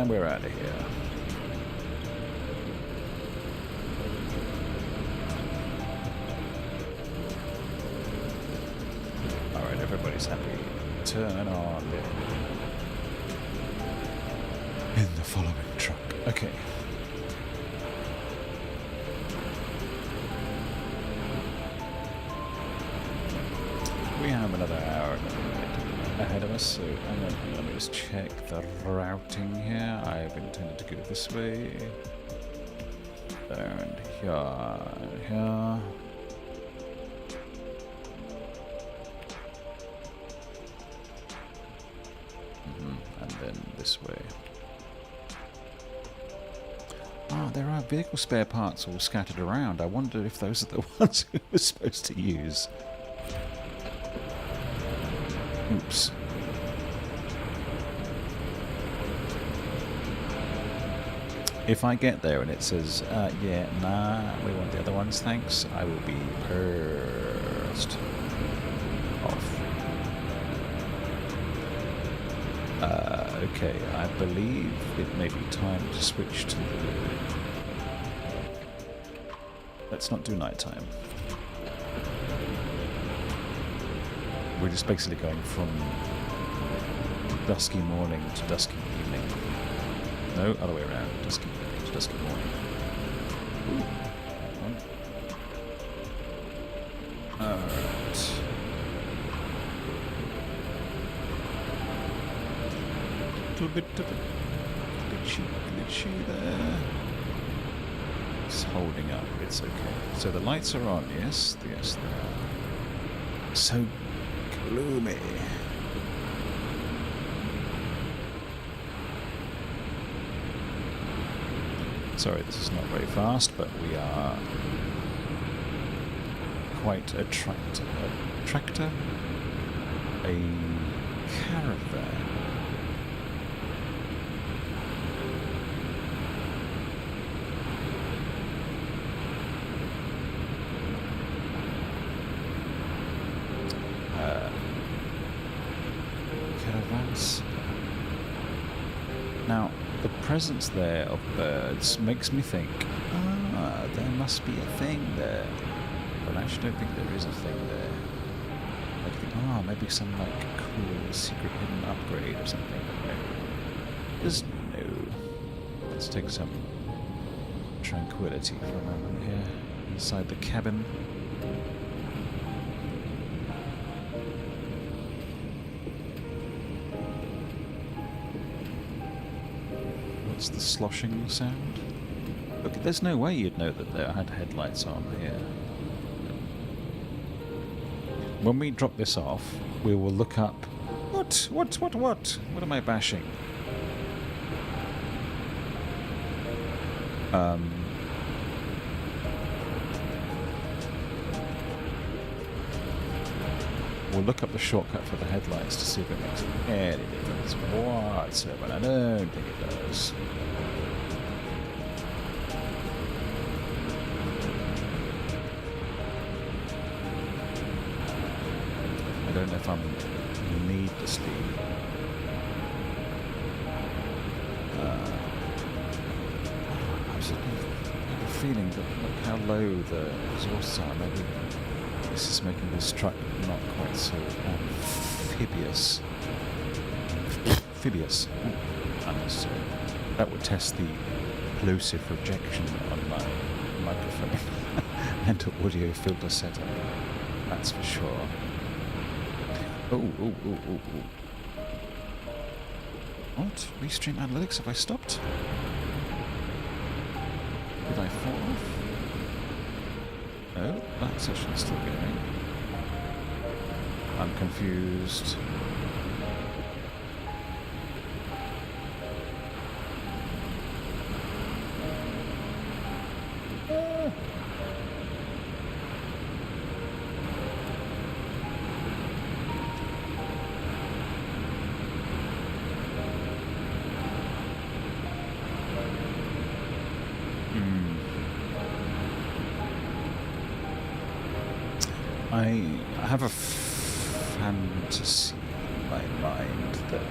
And we're out of here. Alright, everybody's happy. Turn on in the following truck. Okay. We have another hour ahead of us, so let me just check the routing here. I've intended to go this way. There and here. And then this way. Ah, there are vehicle spare parts all scattered around. I wonder if those are the ones we were supposed to use. Oops. If I get there and it says, yeah, nah, we want the other ones, thanks, I will be pissed off. Okay, I believe it may be time to switch to the... Let's not do nighttime. We're just basically going from dusky morning to dusky evening. No, other way around. Dusky evening to dusky morning. Ooh. Alright. A little bit of a glitchy there. It's holding up. It's okay. So the lights are on, yes? Yes, they are. So gloomy. Sorry, this is not very fast, but we are quite a tractor? A caravan. Caravans. Now, the presence there of birds makes me think, there must be a thing there. But I actually don't think there is a thing there. I think, maybe some like cool secret hidden upgrade or something. No. There's no. Let's take some tranquility for a moment here. Inside the cabin. What's the sloshing sound? Look, there's no way you'd know that there had headlights on here. When we drop this off, we will look up... What? What am I bashing? We'll look up the shortcut for the headlights to see if it makes any difference whatsoever. And I don't think it does. I don't know if I'm needlessly I have a feeling that look how low the exhausts are. Maybe this is making this truck not quite so amphibious. Unnecessary. That would test the plosive rejection on my microphone and audio filter setup. That's for sure. Oh. What? Restream analytics? Have I stopped? Did I fall off? No, that's actually still going. I'm confused. I have a fantasy in my mind that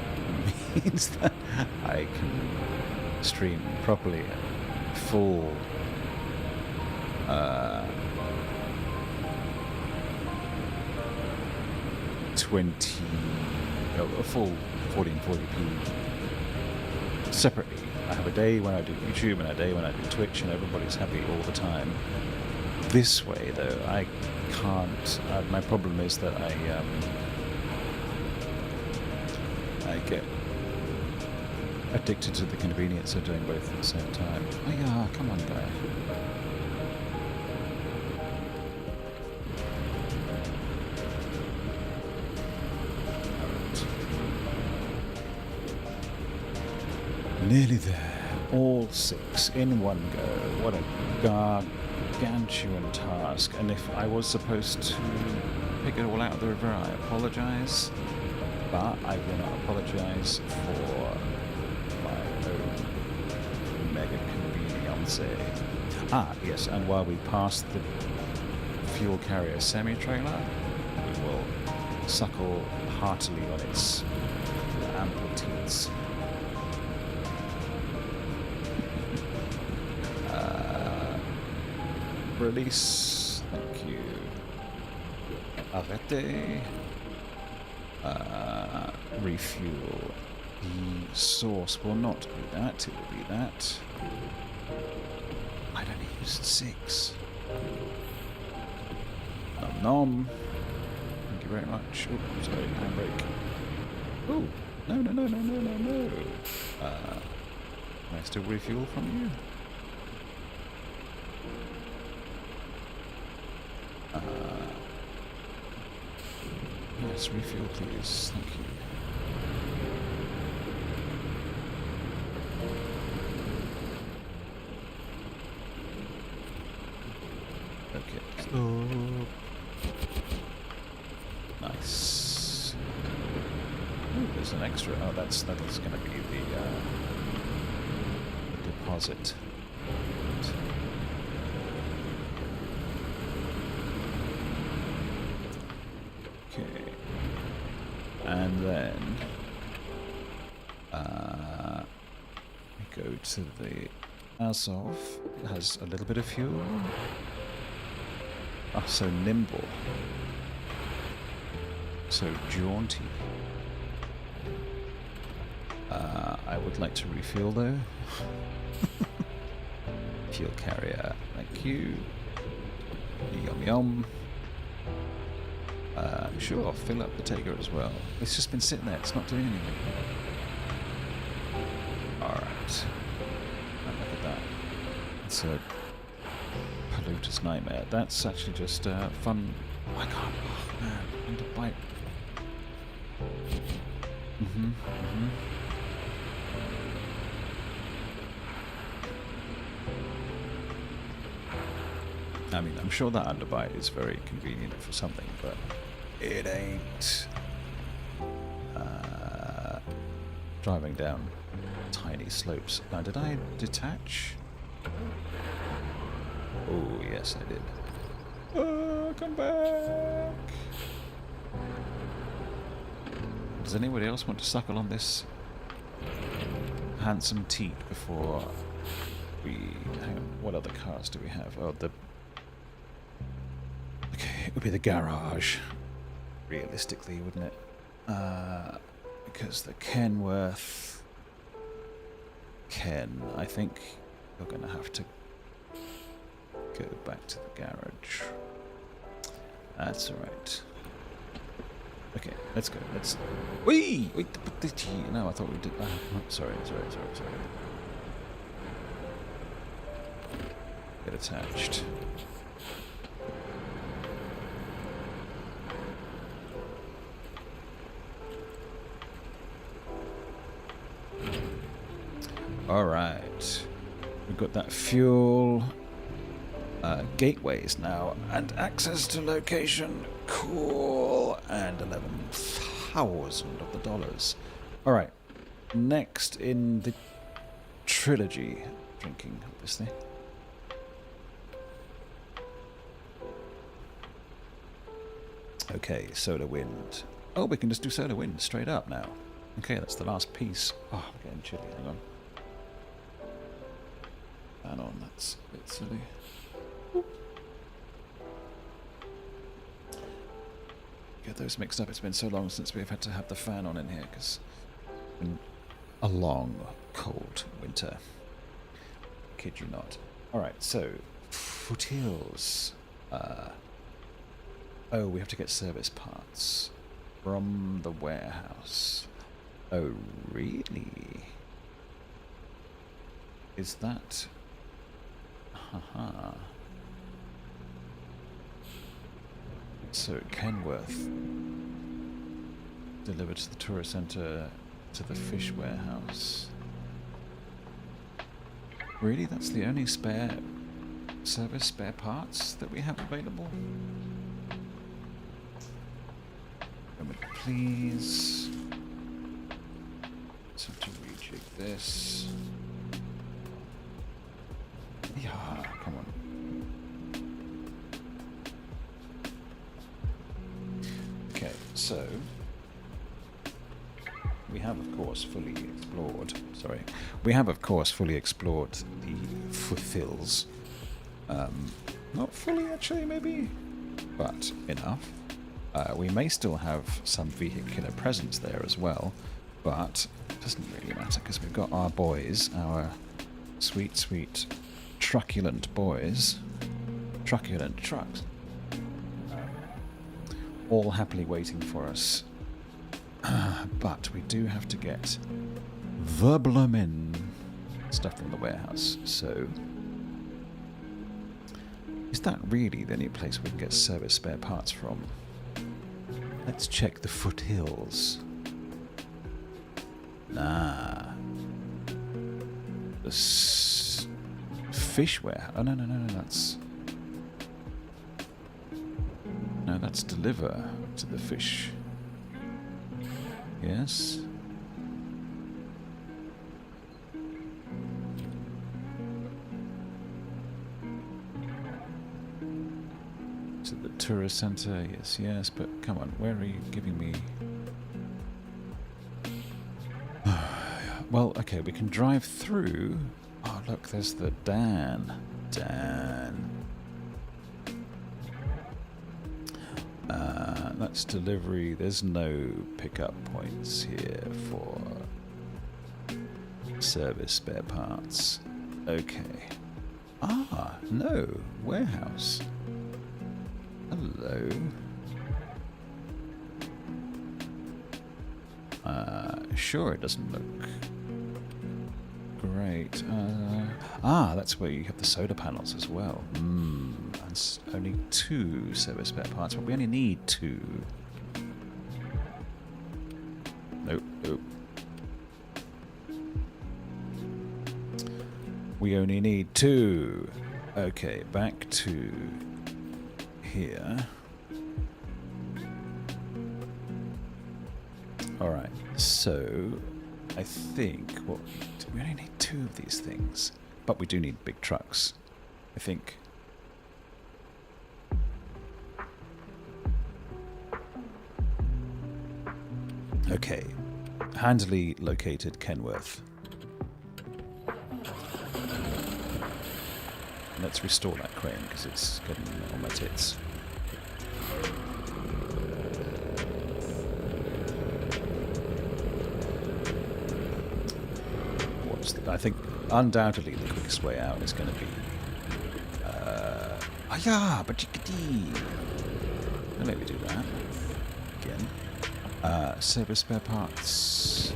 means that I can stream properly, full uh, 20, a full 1440p separately. I have a day when I do YouTube and a day when I do Twitch, and everybody's happy all the time. This way, though, I can't. My problem is that I get addicted to the convenience of doing both at the same time. Oh yeah, come on, guy. Nearly there. All 6 in one go. What a gargantuan task. And if I was supposed to pick it all out of the river, I apologise. But I will not apologise for my own mega convenience. Ah, yes, and while we pass the fuel carrier semi-trailer, we will suckle heartily on its ample teats. Release, thank you. Arrête. Refuel. The source will not be that, it will be that. I'd only used 6. Nom nom. Thank you very much. Oh, sorry, handbrake. Oh, no. Can I still refuel from you? Yes, refuel please, thank you. Okay, stop. Nice. Ooh, there's an extra. Oh, that is going to be the deposit. And then we go to the Azov. It has a little bit of fuel. Oh, so nimble. So jaunty. I would like to refuel though. Fuel carrier, thank you. Yum yum. Sure, I'll fill up the Taker as well. It's just been sitting there, it's not doing anything. Alright. Look at that. It's a polluter's nightmare. That's actually just fun. I can't. Oh man, underbite. I mean, I'm sure that underbite is very convenient for something, but it ain't. Driving down tiny slopes. Now, did I detach? Oh, yes, I did. Come back! Does anybody else want to suckle on this handsome teat before we... Hang on, what other cars do we have? Oh, the... Okay, it would be the garage. Realistically, wouldn't it? Because the Kenworth... I think you're going to have to go back to the garage. That's alright. Okay, let's go. Let's... Wait! No, I thought we did... sorry. Get attached. Alright. We've got that fuel. Gateways now. And access to location. Cool. And 11,000 of the dollars. Alright. Next in the trilogy. Drinking, obviously. Okay, solar wind. Oh, we can just do solar wind straight up now. Okay, that's the last piece. Oh, I'm getting chilly, hang on. That's a bit silly. Get those mixed up. It's been so long since we've had to have the fan on in here because it's been a long, cold winter. Kid you not. Alright, so Foothills. Oh, we have to get service parts from the warehouse. Oh, really? Is that... Haha. So Kenworth delivered to the tourist centre to the fish warehouse. Really? That's the only spare parts that we have available? Moment, please. Just have to rejig this. Yeah, come on. Okay, so we have of course fully explored. Sorry, we have of course fully explored the Foothills. Not fully actually, maybe, but enough. We may still have some vehicular presence there as well, but it doesn't really matter because we've got our boys, our sweet, sweet, truculent boys, truculent trucks, all happily waiting for us. But we do have to get the bloomin' stuff from the warehouse, so... Is that really the only place we can get service spare parts from? Let's check the Foothills. Nah. The fish warehouse. Oh, no, that's... No, that's deliver to the fish. Yes. To the tourist centre, yes, but come on, where are you giving me... Well, okay, we can drive through. Oh, look, there's the Dan. That's delivery. There's no pickup points here for service spare parts. Okay. Ah, no. Warehouse. Hello. Sure, it doesn't look great. That's where you have the solar panels as well. And only 2 service spare parts, but we only need 2. Nope. We only need 2. Okay, back to here. Alright, so I think we only need 2 of these things, but we do need big trucks, I think. Okay, handily located Kenworth. Let's restore that crane because it's getting on my tits. I think undoubtedly the quickest way out is going to be... Let me do that again. Service spare parts.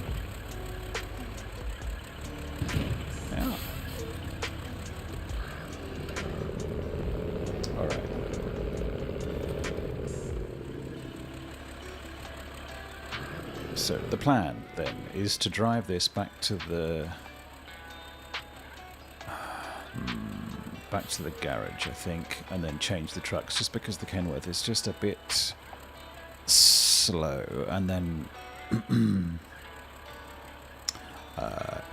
Yeah. Alright. So the plan then is to drive this back to the... back to the garage, I think, and then change the trucks, just because the Kenworth is just a bit slow, and then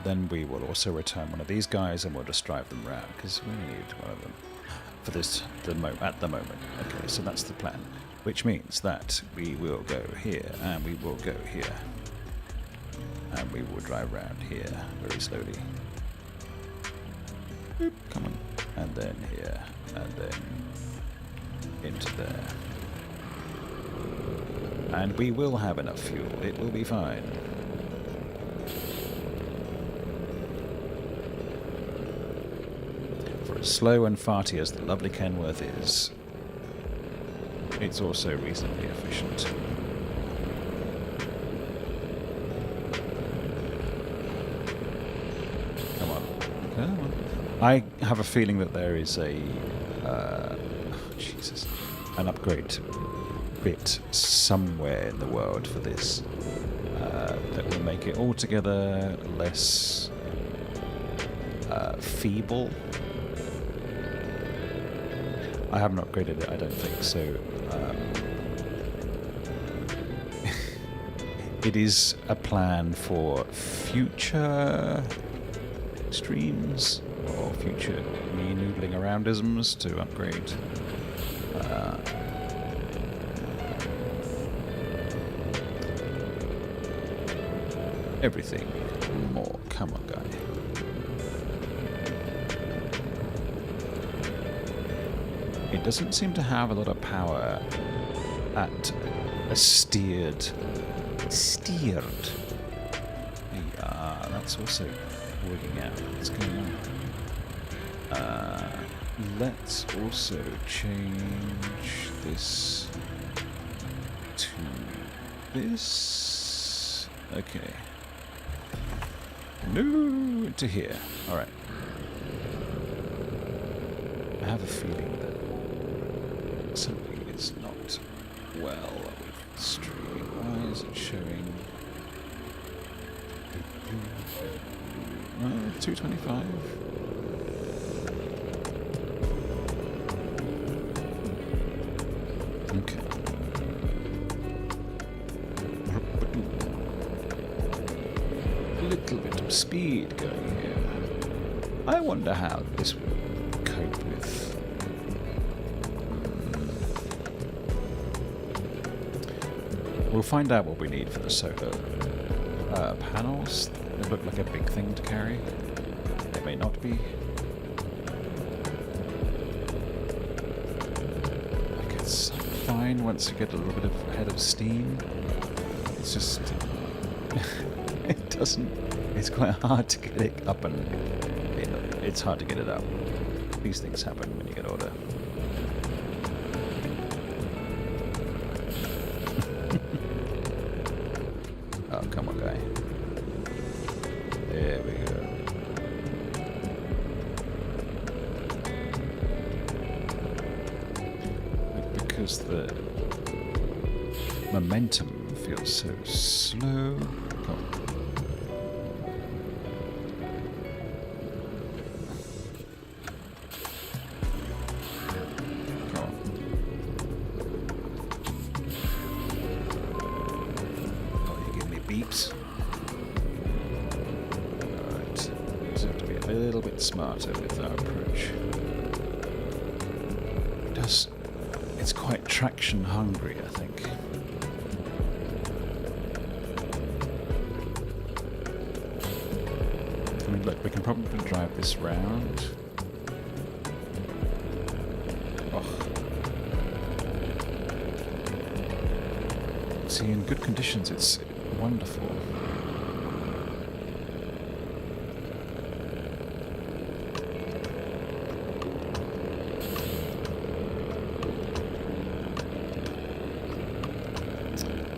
then we will also return one of these guys and we'll just drive them around, because we only need one of them for this at the moment. Okay, so that's the plan, which means that we will go here, and we will go here, and we will drive around here very slowly. Boop, come on. and then here, and then into there. And we will have enough fuel. It will be fine. For as slow and farty as the lovely Kenworth is, it's also reasonably efficient. Come on. Come on. I have a feeling that there is a... Jesus. An upgrade bit somewhere in the world for this that will make it altogether less feeble. I haven't upgraded it, I don't think, so it is a plan for future streams or future me noodling aroundisms to upgrade. Everything more. Come on, guy. It doesn't seem to have a lot of power at a steered. Yeah, that's also working out. What's going on? Let's also change this to this. Okay. No, to here. Alright. I have a feeling that something is not well with the stream. Why is it showing 225? Okay. A little bit of speed going here. I wonder how this will cope with. We'll find out what we need for the solar panels. They look like a big thing to carry. They may not be. Like it's fine once you get a little bit of head of steam. It's just it doesn't. It's quite hard to get it up, and it's hard to get it up. These things happen when you get older. Oh, come on, guy. There we go. But because the momentum feels so slow. Come on. Smarter with our approach. It's quite traction hungry, I think. I mean, look, we can probably drive this round. Oh. See, in good conditions, it's wonderful.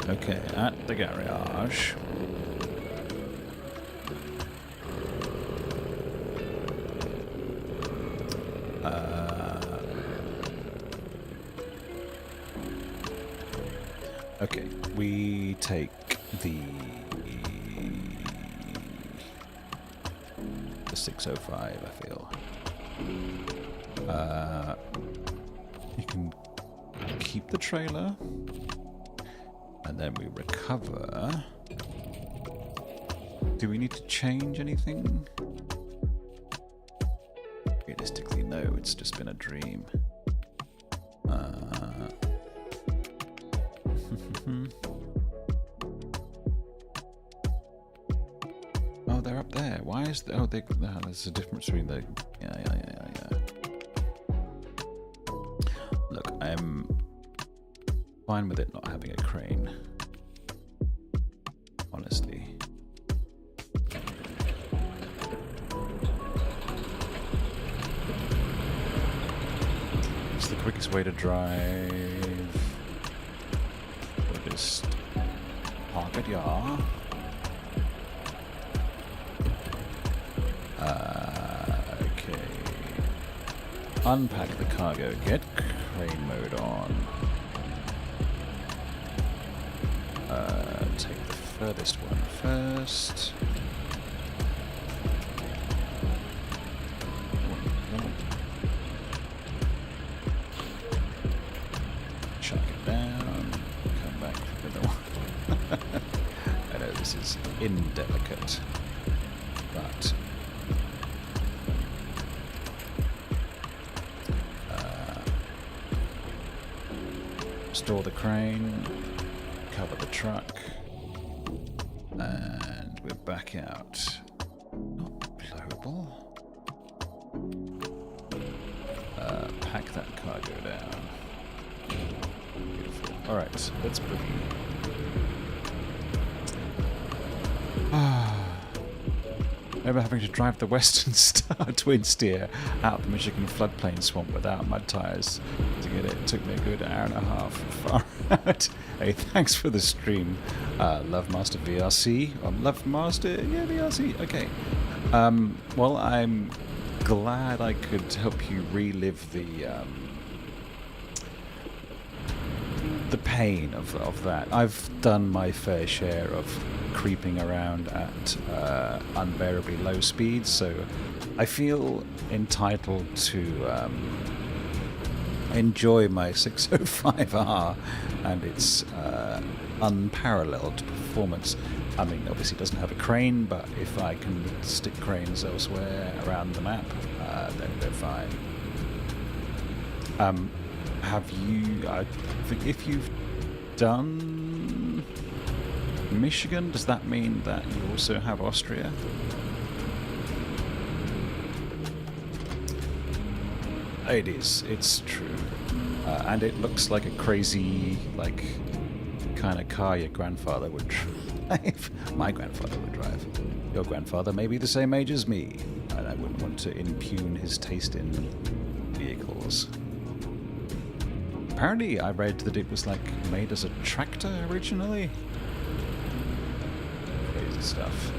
Okay, at the garage. Okay, we take the 605, I feel. You can keep the trailer. And then we recover. Do we need to change anything? Realistically, no, it's just been a dream. Oh, they're up there. Why is the... Oh, there's a difference between the... Yeah. I'm fine with it not having a crane. Honestly. It's the quickest way to drive. We'll just park at Yar. Okay. Unpack the cargo. Get crane mode on. Take the furthest one first. Chuck it down. Come back for the one. I know this is indelicate, but store the crane, cover the truck, and we're back out. Not blowable. Pack that cargo down. Beautiful. Alright, let's boogie. Remember having to drive the Western Star twin steer out the Michigan floodplain swamp without mud tyres to get it. It took me a good hour and a half. Far out. Hey, thanks for the stream. Love Master VRC. Love Master, yeah, VRC. Okay. Well, I'm glad I could help you relive the pain of that. I've done my fair share of creeping around at unbearably low speeds, so I feel entitled to enjoy my 605R and its unparalleled performance. I mean, obviously it doesn't have a crane, but if I can stick cranes elsewhere around the map, then they're fine. Have you... I think if you've done Michigan, does that mean that you also have Austria? It is. It's true. And it looks like a crazy, like, kind of car your grandfather would drive. My grandfather would drive. Your grandfather may be the same age as me, and I wouldn't want to impugn his taste in vehicles. Apparently, I read that it was, like, made as a tractor originally. Crazy stuff.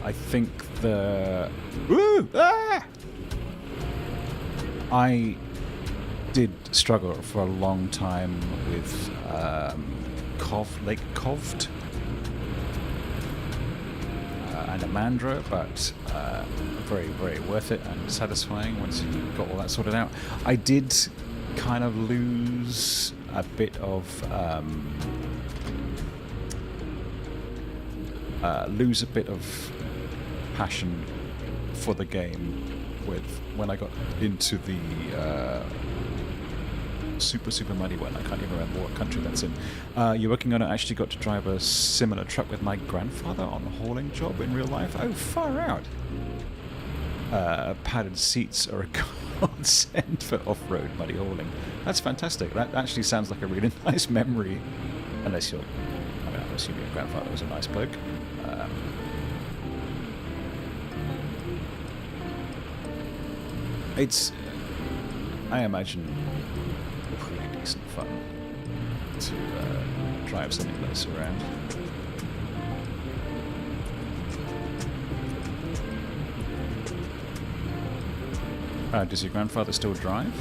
I think the... Woo! Ah! I did struggle for a long time with Lake Coved and Amandra, but very, very worth it and satisfying once you got all that sorted out. I did kind of lose a bit of passion for the game when I got into the super muddy one. I can't even remember what country that's in. You're working on it. I actually got to drive a similar truck with my grandfather on a hauling job in real life. Oh, far out. Padded seats are a godsend for off-road muddy hauling. That's fantastic. That actually sounds like a really nice memory. Unless you're... I mean, I'm assuming your grandfather was a nice bloke. It's, I imagine, pretty decent fun to drive something like this around. Does your grandfather still drive?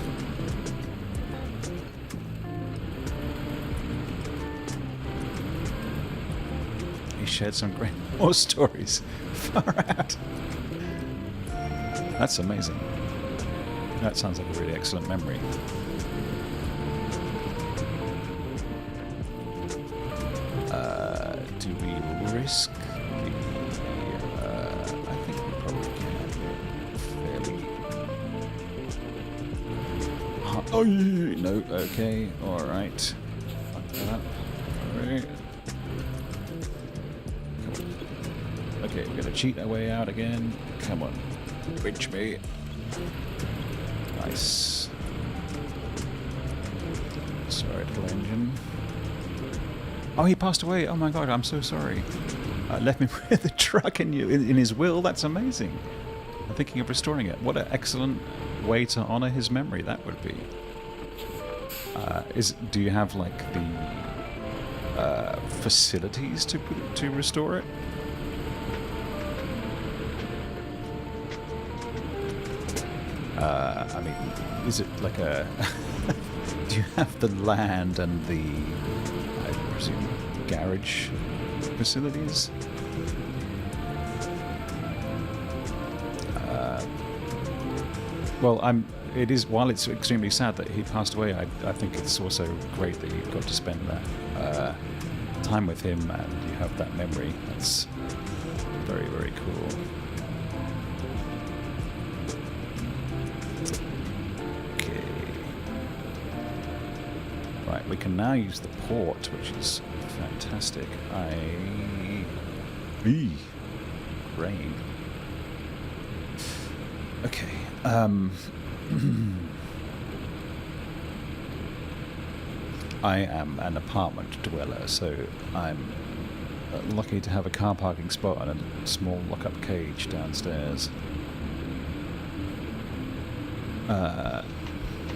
He shared some great war stories. Far out. That's amazing. That sounds like a really excellent memory. Do we risk the... I think we probably can. Fairly... Oh, no, okay, alright. Fuck that up. Alright. Couple of Okay, we're gonna cheat our way out again. Come on, reach me. Nice. Sorry, little engine. Oh, he passed away. Oh my god, I'm so sorry. Left me with the truck in his will. That's amazing. I'm thinking of restoring it. What an excellent way to honour his memory that would be. Do you have like the facilities to restore it? I mean, is it like a... do you have the land and the, I presume, garage facilities? Well, it is, while it's extremely sad that he passed away, I think it's also great that you got to spend that time with him and you have that memory. That's very, very cool. Right, we can now use the port, which is fantastic. Rain. Okay. I am an apartment dweller, so I'm lucky to have a car parking spot and a small lock-up cage downstairs.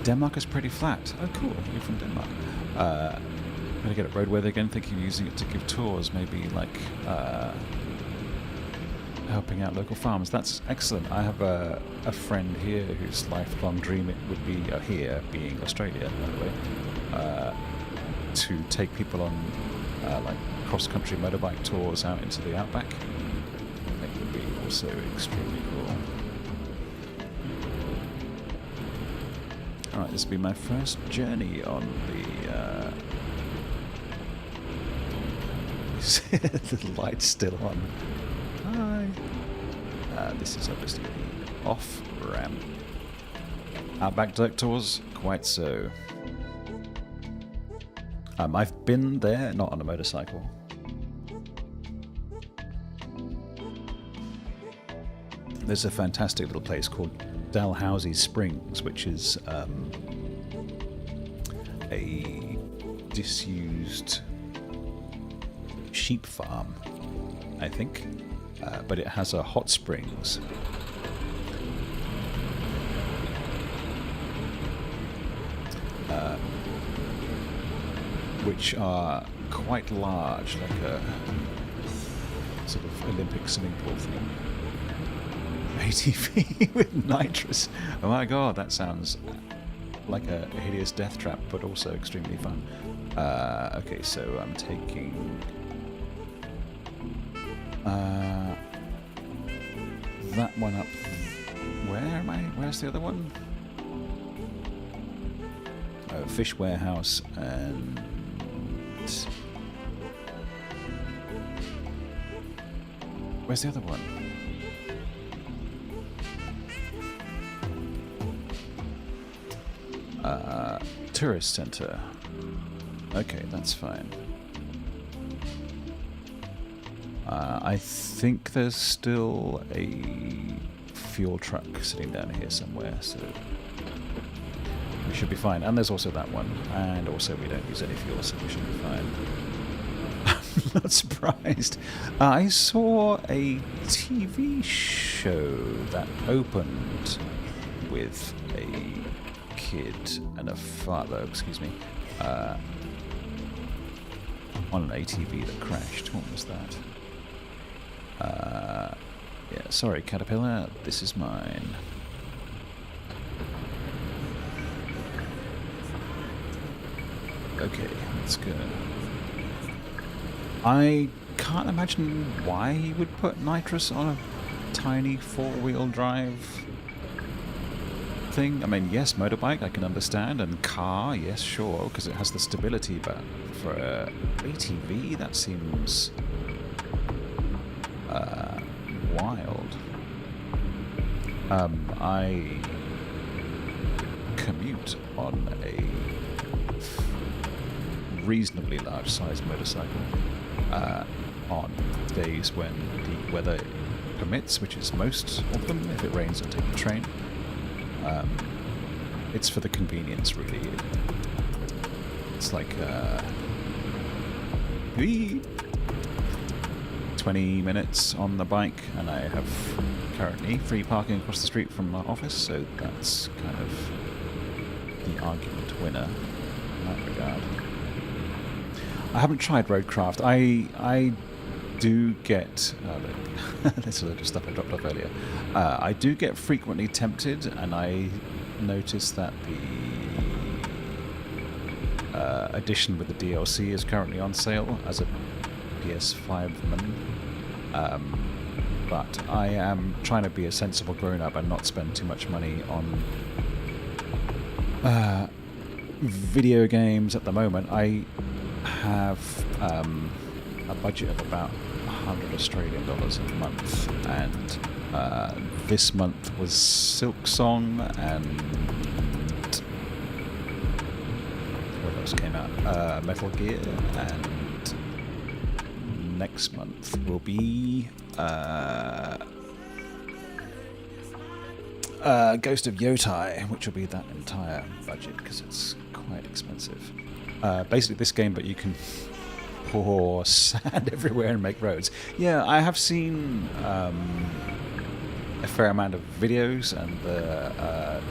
Denmark is pretty flat. Oh, cool. You're from Denmark. Gonna get at road weather again, thinking of using it to give tours, maybe like helping out local farms. That's excellent. I have a friend here whose lifelong dream it would be, here being Australia, by the way, to take people on like cross-country motorbike tours out into the outback. I think would be also extremely cool. Alright, this will be my first journey on the light's still on. Hi! This is obviously the off-ramp. Outback dirt tours? Quite so. I've been there, not on a motorcycle. There's a fantastic little place called Dalhousie Springs, which is a disused sheep farm, I think, but it has a hot springs. Which are quite large, like a sort of Olympic swimming pool thing. ATV with nitrous. Oh my god, that sounds like a hideous death trap, but also extremely fun. Okay, so I'm taking that one up. Where am I? Where's the other one? Oh, Fish Warehouse and... Where's the other one? Tourist Center. Okay, that's fine. I think there's still a fuel truck sitting down here somewhere, so we should be fine. And there's also that one. And also we don't use any fuel, so we should be fine. I'm not surprised. I saw a TV show that opened with a kid and a father, excuse me, on an ATV that crashed. What was that? Yeah, sorry, Caterpillar, this is mine. Okay, let's go. I can't imagine why he would put nitrous on a tiny four-wheel drive thing. I mean, yes, motorbike, I can understand, and car, yes, sure, because it has the stability, but for a ATV, that seems wild. I commute on a reasonably large-sized motorcycle. on days when the weather permits, which is most of them. If it rains, I'll take the train. It's for the convenience, really. It's like 20 minutes on the bike, and I have currently free parking across the street from my office, so that's kind of the argument winner in that regard. I haven't tried Roadcraft. I do get... there's a load of stuff I dropped off earlier. I do get frequently tempted, and I noticed that the edition with the DLC is currently on sale as a PS5-man. But I am trying to be a sensible grown-up and not spend too much money on video games at the moment. I have a budget of about 100 Australian dollars a month, and this month was Silksong and what else came out? Metal Gear, and next month will be Ghost of Yotai, which will be that entire budget because it's quite expensive. Basically this game, but you can pour sand everywhere and make roads. Yeah, I have seen a fair amount of videos, and the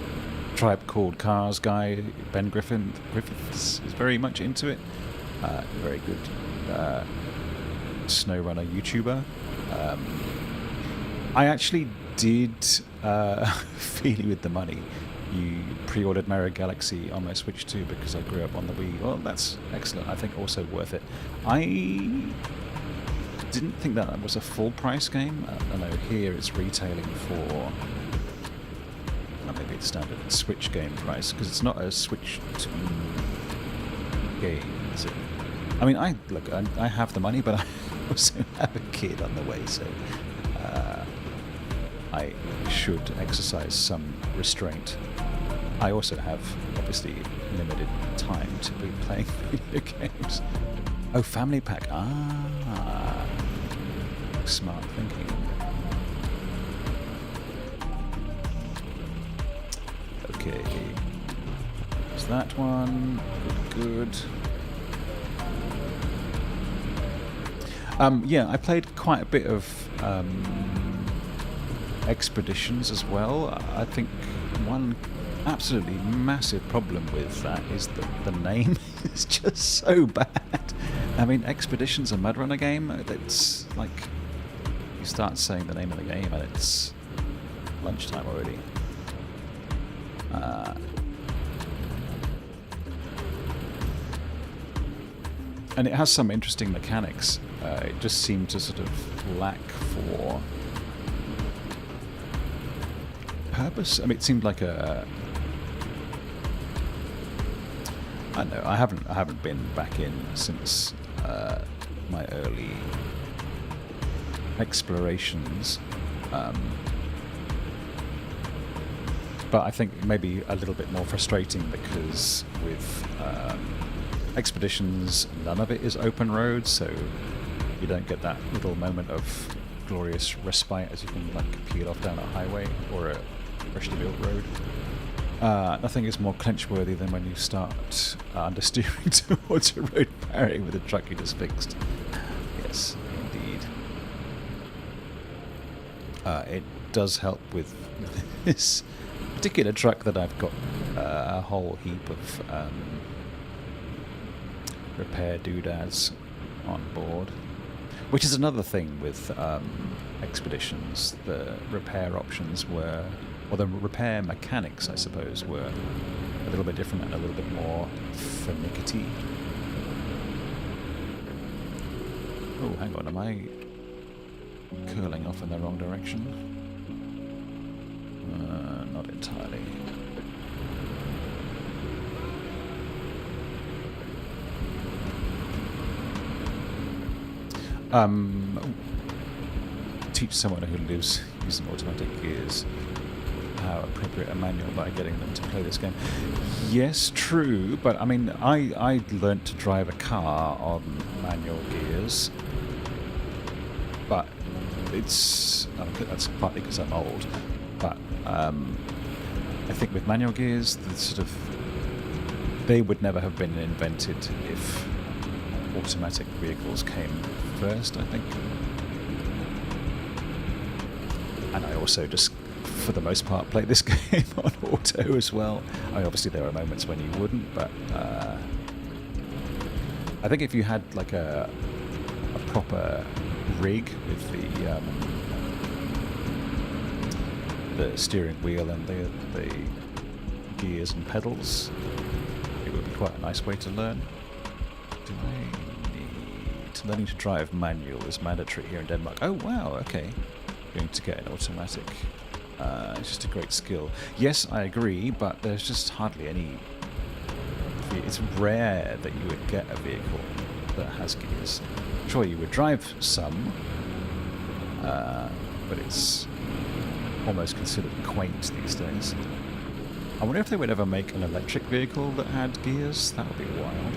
Tribe Called Cars guy, Ben Griffiths, is very much into it. Very good Snowrunner YouTuber. I actually did Feely with the money. You pre-ordered Mario Galaxy on my Switch 2 because I grew up on the Wii. Well, that's excellent. I think also worth it. I didn't think that was a full price game. I know here it's retailing for maybe the standard Switch game price, because it's not a Switch 2 game, is it? I mean, I have the money, but I also have a kid on the way, so I should exercise some restraint. I also have, obviously, limited time to be playing video games. Oh, Family Pack. Ah, smart thinking. Okay, there's that one. Good. Yeah, I played quite a bit of Expeditions as well. I think one absolutely massive problem with that is that the name is just so bad. I mean, Expedition's a Mud Runner game. It's like you start saying the name of the game and it's lunchtime already. And it has some interesting mechanics. It just seemed to sort of lack for purpose. I mean, it seemed like a... I don't know. I haven't been back in since my early explorations. But I think maybe a little bit more frustrating because with Expeditions, none of it is open road, so you don't get that little moment of glorious respite as you can like peel off down a highway or a freshly built road. Nothing is more clinch-worthy than when you start understeering towards a road barrier with a truck you just fixed. Yes, indeed. It does help with this particular truck that I've got a whole heap of repair doodads on board, which is another thing with Expeditions. The repair options were, or the repair mechanics, I suppose, were a little bit different and a little bit more finicky. Oh, hang on, am I curling off in the wrong direction? Not entirely. Teach someone who lives using automatic gears how appropriate a manual by getting them to play this game. Yes, true, but I mean, I learnt to drive a car on manual gears, it's that's partly because I'm old, but I think with manual gears, they would never have been invented if automatic vehicles came first, I think. And I also just, for the most part, play this game on auto as well. I mean, obviously there are moments when you wouldn't, but I think if you had like a proper rig with the steering wheel and the gears and pedals, it would be quite a nice way to learn. Do I need... Learning to drive manual is mandatory here in Denmark. Oh wow, okay. Going to get an automatic. It's just a great skill. Yes, I agree, but there's just hardly any... It's rare that you would get a vehicle that has gears. Sure, you would drive some, but it's almost considered quaint these days. I wonder if they would ever make an electric vehicle that had gears. That would be wild.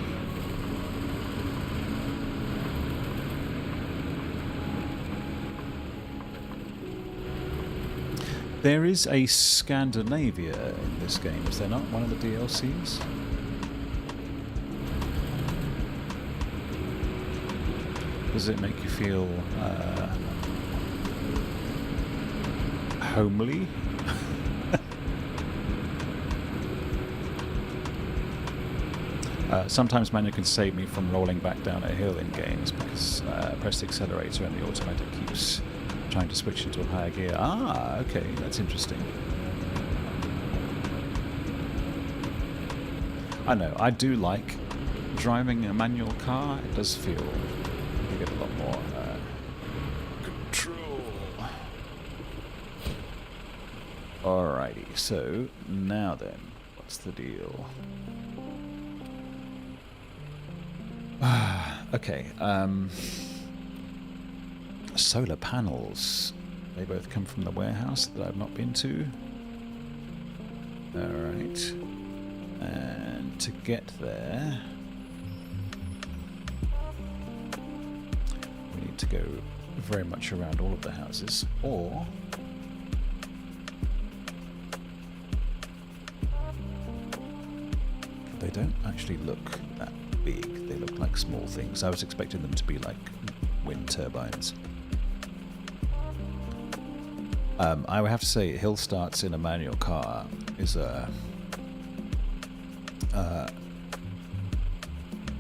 There is a Scandinavia in this game, is there not? One of the DLCs? Does it make you feel homely? Sometimes manual can save me from rolling back down a hill in games because I press the accelerator and the automatic keeps trying to switch into a higher gear. Ah, okay, that's interesting. I know, I do like driving a manual car. It does feel you get a lot more control. Alrighty, so now then, what's the deal? Okay, solar panels. They both come from the warehouse that I've not been to. Alright. And to get there, we need to go very much around all of the houses, or they don't actually look that big. They look like small things. I was expecting them to be like wind turbines. I would have to say hill starts in a manual car is a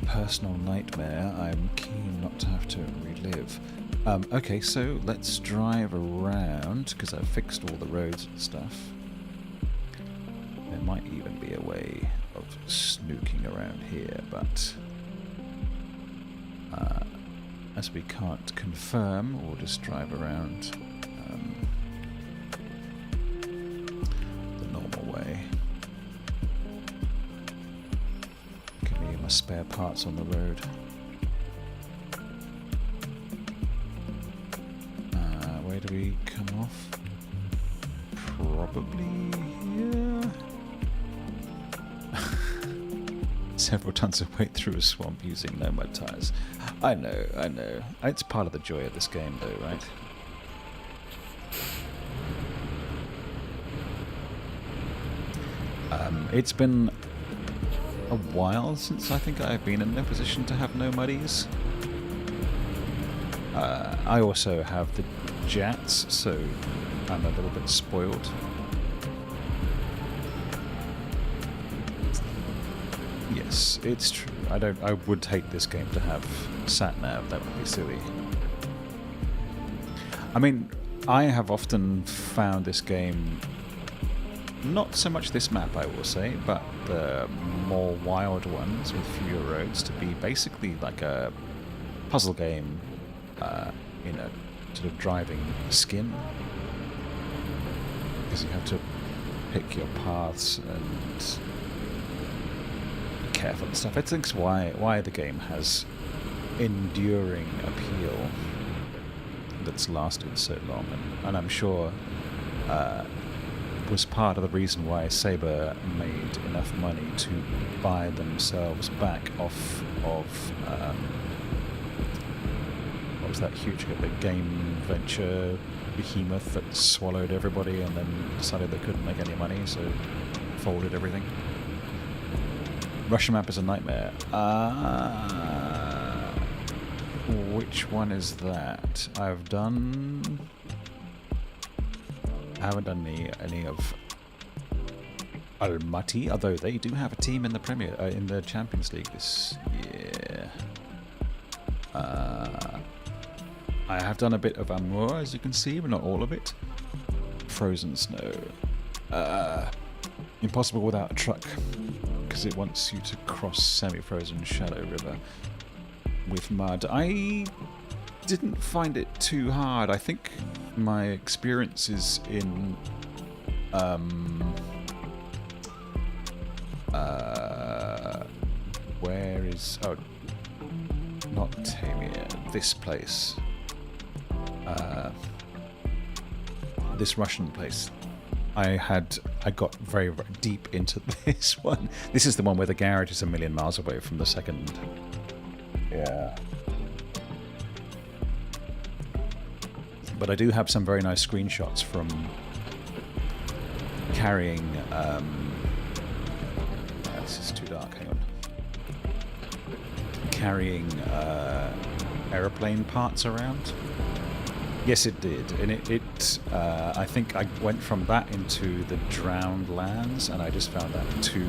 personal nightmare I'm keen not to have to relive. Okay, so let's drive around, because I've fixed all the roads and stuff. There might even be a way of snooking around here, but as we can't confirm, we'll just drive around the normal way. Give me my spare parts on the road. Where do we come off? Probably here. Several tons of weight through a swamp using nomad tires. I know. It's part of the joy of this game though, right? It's been a while since I think I've been in a position to have no muddies. I also have the Jats, so I'm a little bit spoiled. Yes, it's true. I would hate this game to have sat-nav. That would be silly. I mean, I have often found this game, not so much this map I will say, but the more wild ones with fewer roads, to be basically like a puzzle game in a sort of driving skin. Because you have to pick your paths and careful and stuff. I think it's why the game has enduring appeal that's lasted so long, and I'm sure was part of the reason why Saber made enough money to buy themselves back off of what was that huge game venture behemoth that swallowed everybody and then decided they couldn't make any money, so folded everything. Russian map is a nightmare. Which one is that? I haven't done any of Almaty, although they do have a team in the Premier in the Champions League this year. I have done a bit of Amur, as you can see, but not all of it. Frozen snow. Impossible without a truck, because it wants you to cross semi-frozen shallow river with mud. I didn't find it too hard. I think my experiences in where is not Tamia, this place, this Russian place. I got very, very deep into this one. This is the one where the garage is a million miles away from the second. Yeah. But I do have some very nice screenshots from carrying. This is too dark. Hang on. Carrying aeroplane parts around. Yes, it did, and it I think I went from that into the drowned lands, and I just found that too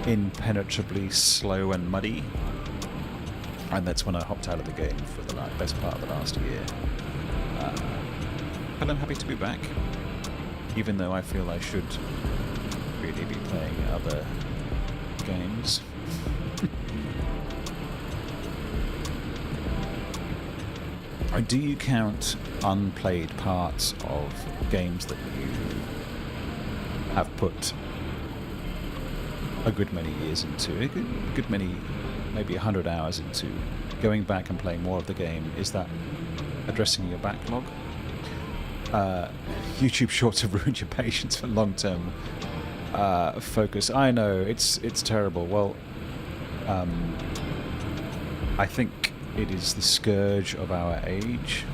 impenetrably slow and muddy, and that's when I hopped out of the game for the best part of the last year. But I'm happy to be back, even though I feel I should really be playing other games. Do you count unplayed parts of games that you have put a good many years into, a good many, maybe 100 hours into, going back and playing more of the game? Is that addressing your backlog? YouTube Shorts have ruined your patience for long-term focus. I know, it's terrible. Well, I think it is the scourge of our age.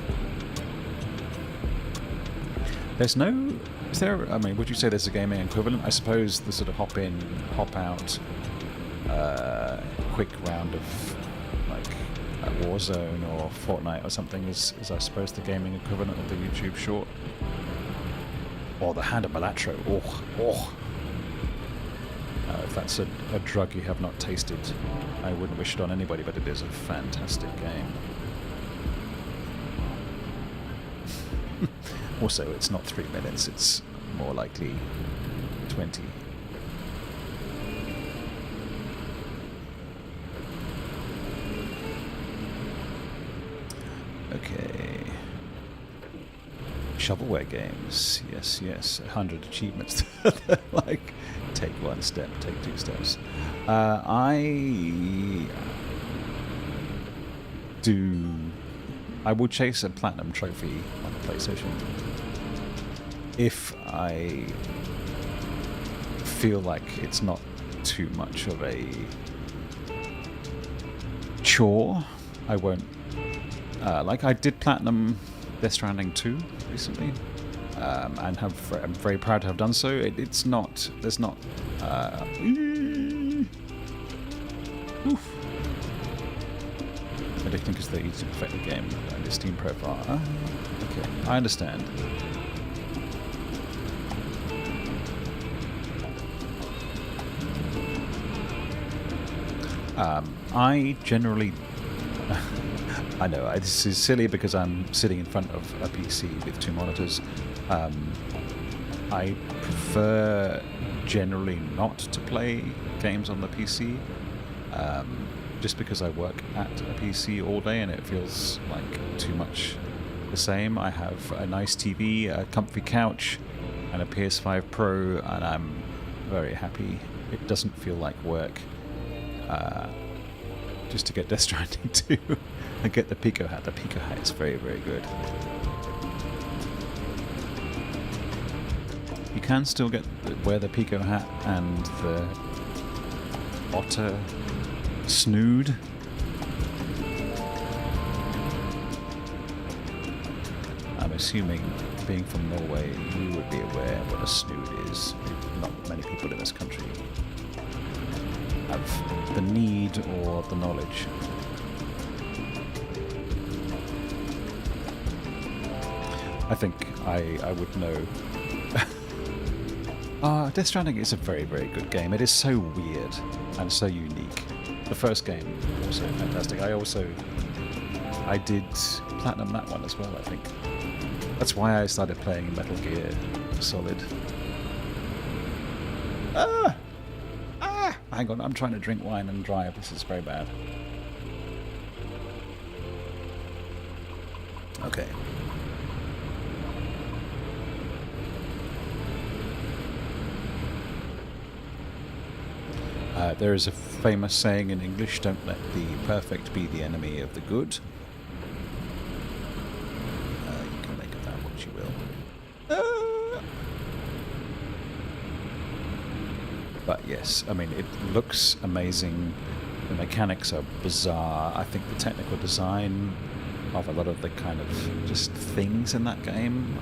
Is there, I mean, would you say there's a gaming equivalent? I suppose the sort of hop in, hop out, quick round of like a Warzone or Fortnite or something is I suppose the gaming equivalent of the YouTube short. Or the Hand of Malatro. If that's a drug you have not tasted, I wouldn't wish it on anybody, but it is a fantastic game. Also, it's not 3 minutes, it's more likely 20. Okay. Shovelware games, yes. 100 achievements. Like, take 1 step, take 2 steps. I will chase a platinum trophy on PlayStation if I feel like it's not too much of a chore. I won't. Like I did platinum Death Stranding 2 recently, and I'm very proud to have done so. It's not. There's not. Oof. I don't think it's that easy to perfect the game and the Steam profile. Okay, I understand. I generally. I know, this is silly because I'm sitting in front of a PC with 2 monitors. I prefer generally not to play games on the PC, just because I work at a PC all day and it feels like too much the same. I have a nice TV, a comfy couch, and a PS5 Pro, and I'm very happy. It doesn't feel like work. Just to get Death Stranding 2 and get the Pico hat. The Pico hat is very, very good. You can still wear the Pico hat and the otter snood. I'm assuming, being from Norway, you would be aware what a snood is. Not many people in this country have the need or the knowledge. I think I would know. Death Stranding is a very, very good game. It is so weird and so unique. The first game was also fantastic. I did platinum that one as well, I think. That's why I started playing Metal Gear Solid. Hang on, I'm trying to drink wine and drive. This is very bad. Okay. There is a famous saying in English, don't let the perfect be the enemy of the good. You can make of that what you will. But yes, I mean, it looks amazing. The mechanics are bizarre. I think the technical design of a lot of the kind of just things in that game,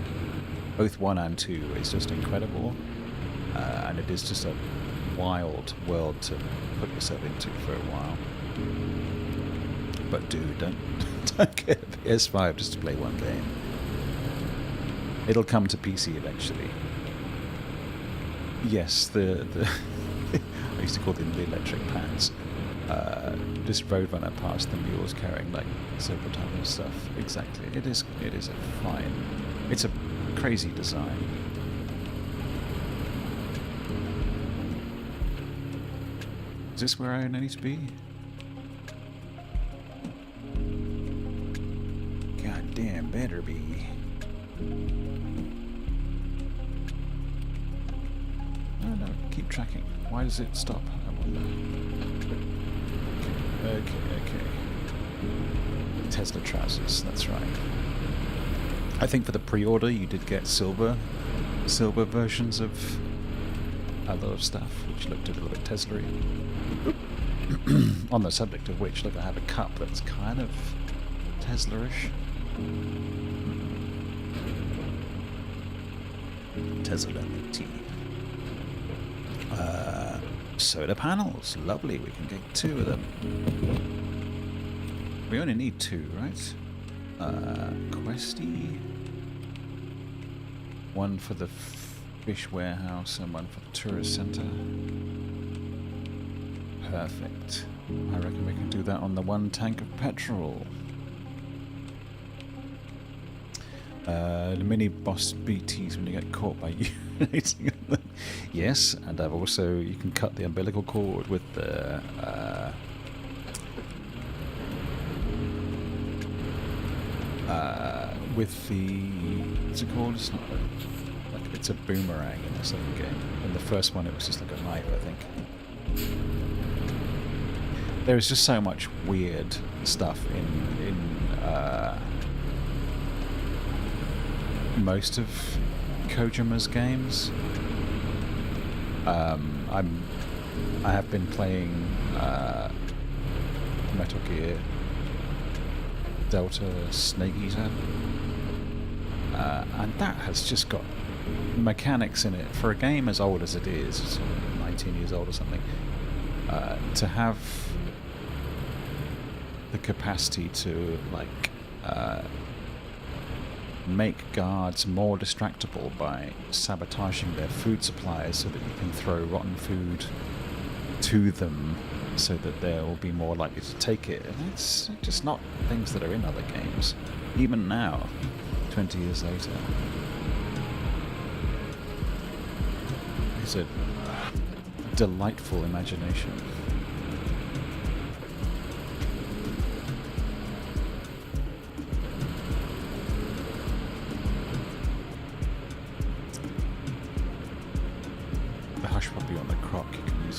both 1 and 2, is just incredible. And it is just a wild world to put yourself into for a while. But dude, don't get a PS5 just to play one game. It'll come to PC eventually. Yes, the I used to call them the electric pants. This Roadrunner past the mules carrying like silver ton and stuff. Exactly. It is a fine. It's a crazy design. Is this where I need to be? God damn, better be. No, keep tracking. Why does it stop? I wonder. Okay. Tesla trousers, that's right. I think for the pre-order you did get silver versions of a lot of stuff, which looked a little bit Tesla-y. On the subject of which, look, I have a cup that's kind of Tesla-ish. Tesla tea. Solar panels, lovely. We can get 2 of them. We only need 2, right? Questy. 1 for the fish warehouse and 1 for the tourist centre. Perfect. I reckon we can do that on the 1 tank of petrol. The mini boss BTs when you get caught by urinating on them. Yes, and I've also, you can cut the umbilical cord with the what's it called? It's not like, it's a boomerang in the second game. In the first one it was just like a knife, I think. There is just so much weird stuff in most of Kojima's games. I have been playing Metal Gear Delta Snake Eater, and that has just got mechanics in it for a game as old as it is, it's 19 years old or something, to have the capacity to like make guards more distractible by sabotaging their food supplies so that you can throw rotten food to them so that they'll be more likely to take it. And it's just not things that are in other games, even now, 20 years later. It's a delightful imagination.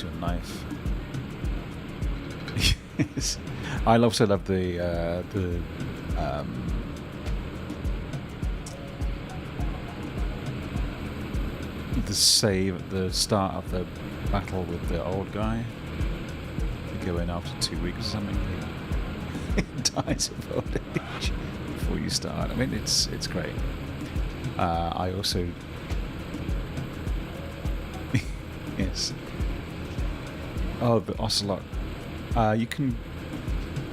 Your knife. Yes. I also love the save at the start of the battle with the old guy. You go in after 2 weeks or something. He dies of old age before you start. I mean, it's great. I also... yes. Oh, the Ocelot. You can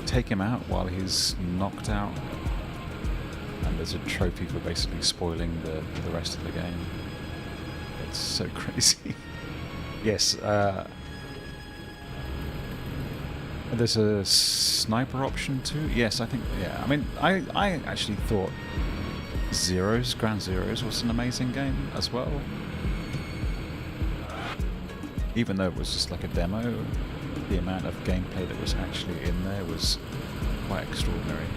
take him out while he's knocked out. And there's a trophy for basically spoiling the rest of the game. It's so crazy. Yes, there's a sniper option too. Yes, I think, yeah. I mean, I actually thought Ground Zeroes was an amazing game as well. Even though it was just like a demo, the amount of gameplay that was actually in there was quite extraordinary.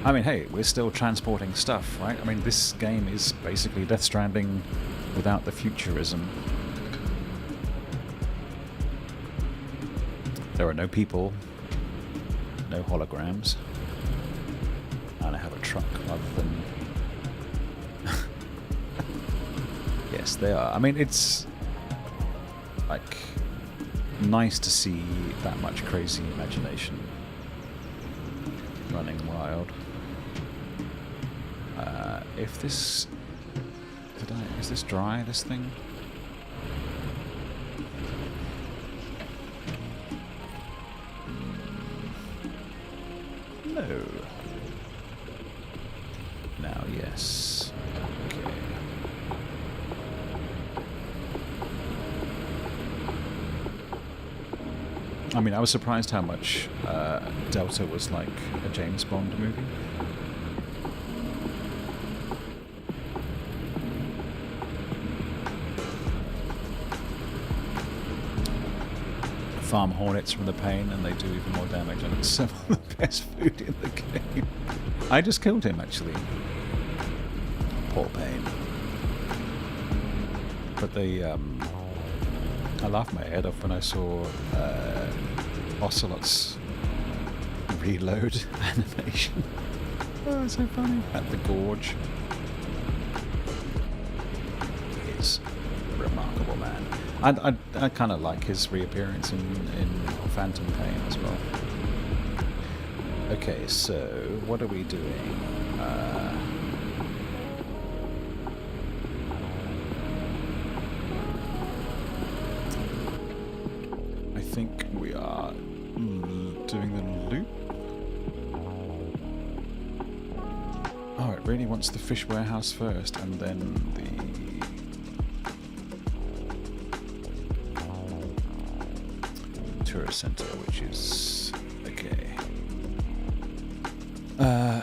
I mean, hey, we're still transporting stuff, right? I mean, this game is basically Death Stranding without the futurism. There are no people, no holograms, and I have a truck rather than... Yes, they are. I mean, it's like nice to see that much crazy imagination running wild. If this... Is this dry, this thing? No. Now, yes. Okay. I mean, I was surprised how much Delta was like a James Bond movie. Farm hornets from the pain, and they do even more damage, and it's some of the best food in the game. I just killed him, actually. Poor pain. But they, I laughed my head off when I saw Ocelot's reload animation. Oh, it's so funny. At the gorge. He's a remarkable man. I kind of like his reappearance in Phantom Pain as well. Okay, so what are we doing? I think we are doing the loop. Oh, it really wants the fish warehouse first, and then the... tourist center, which is okay.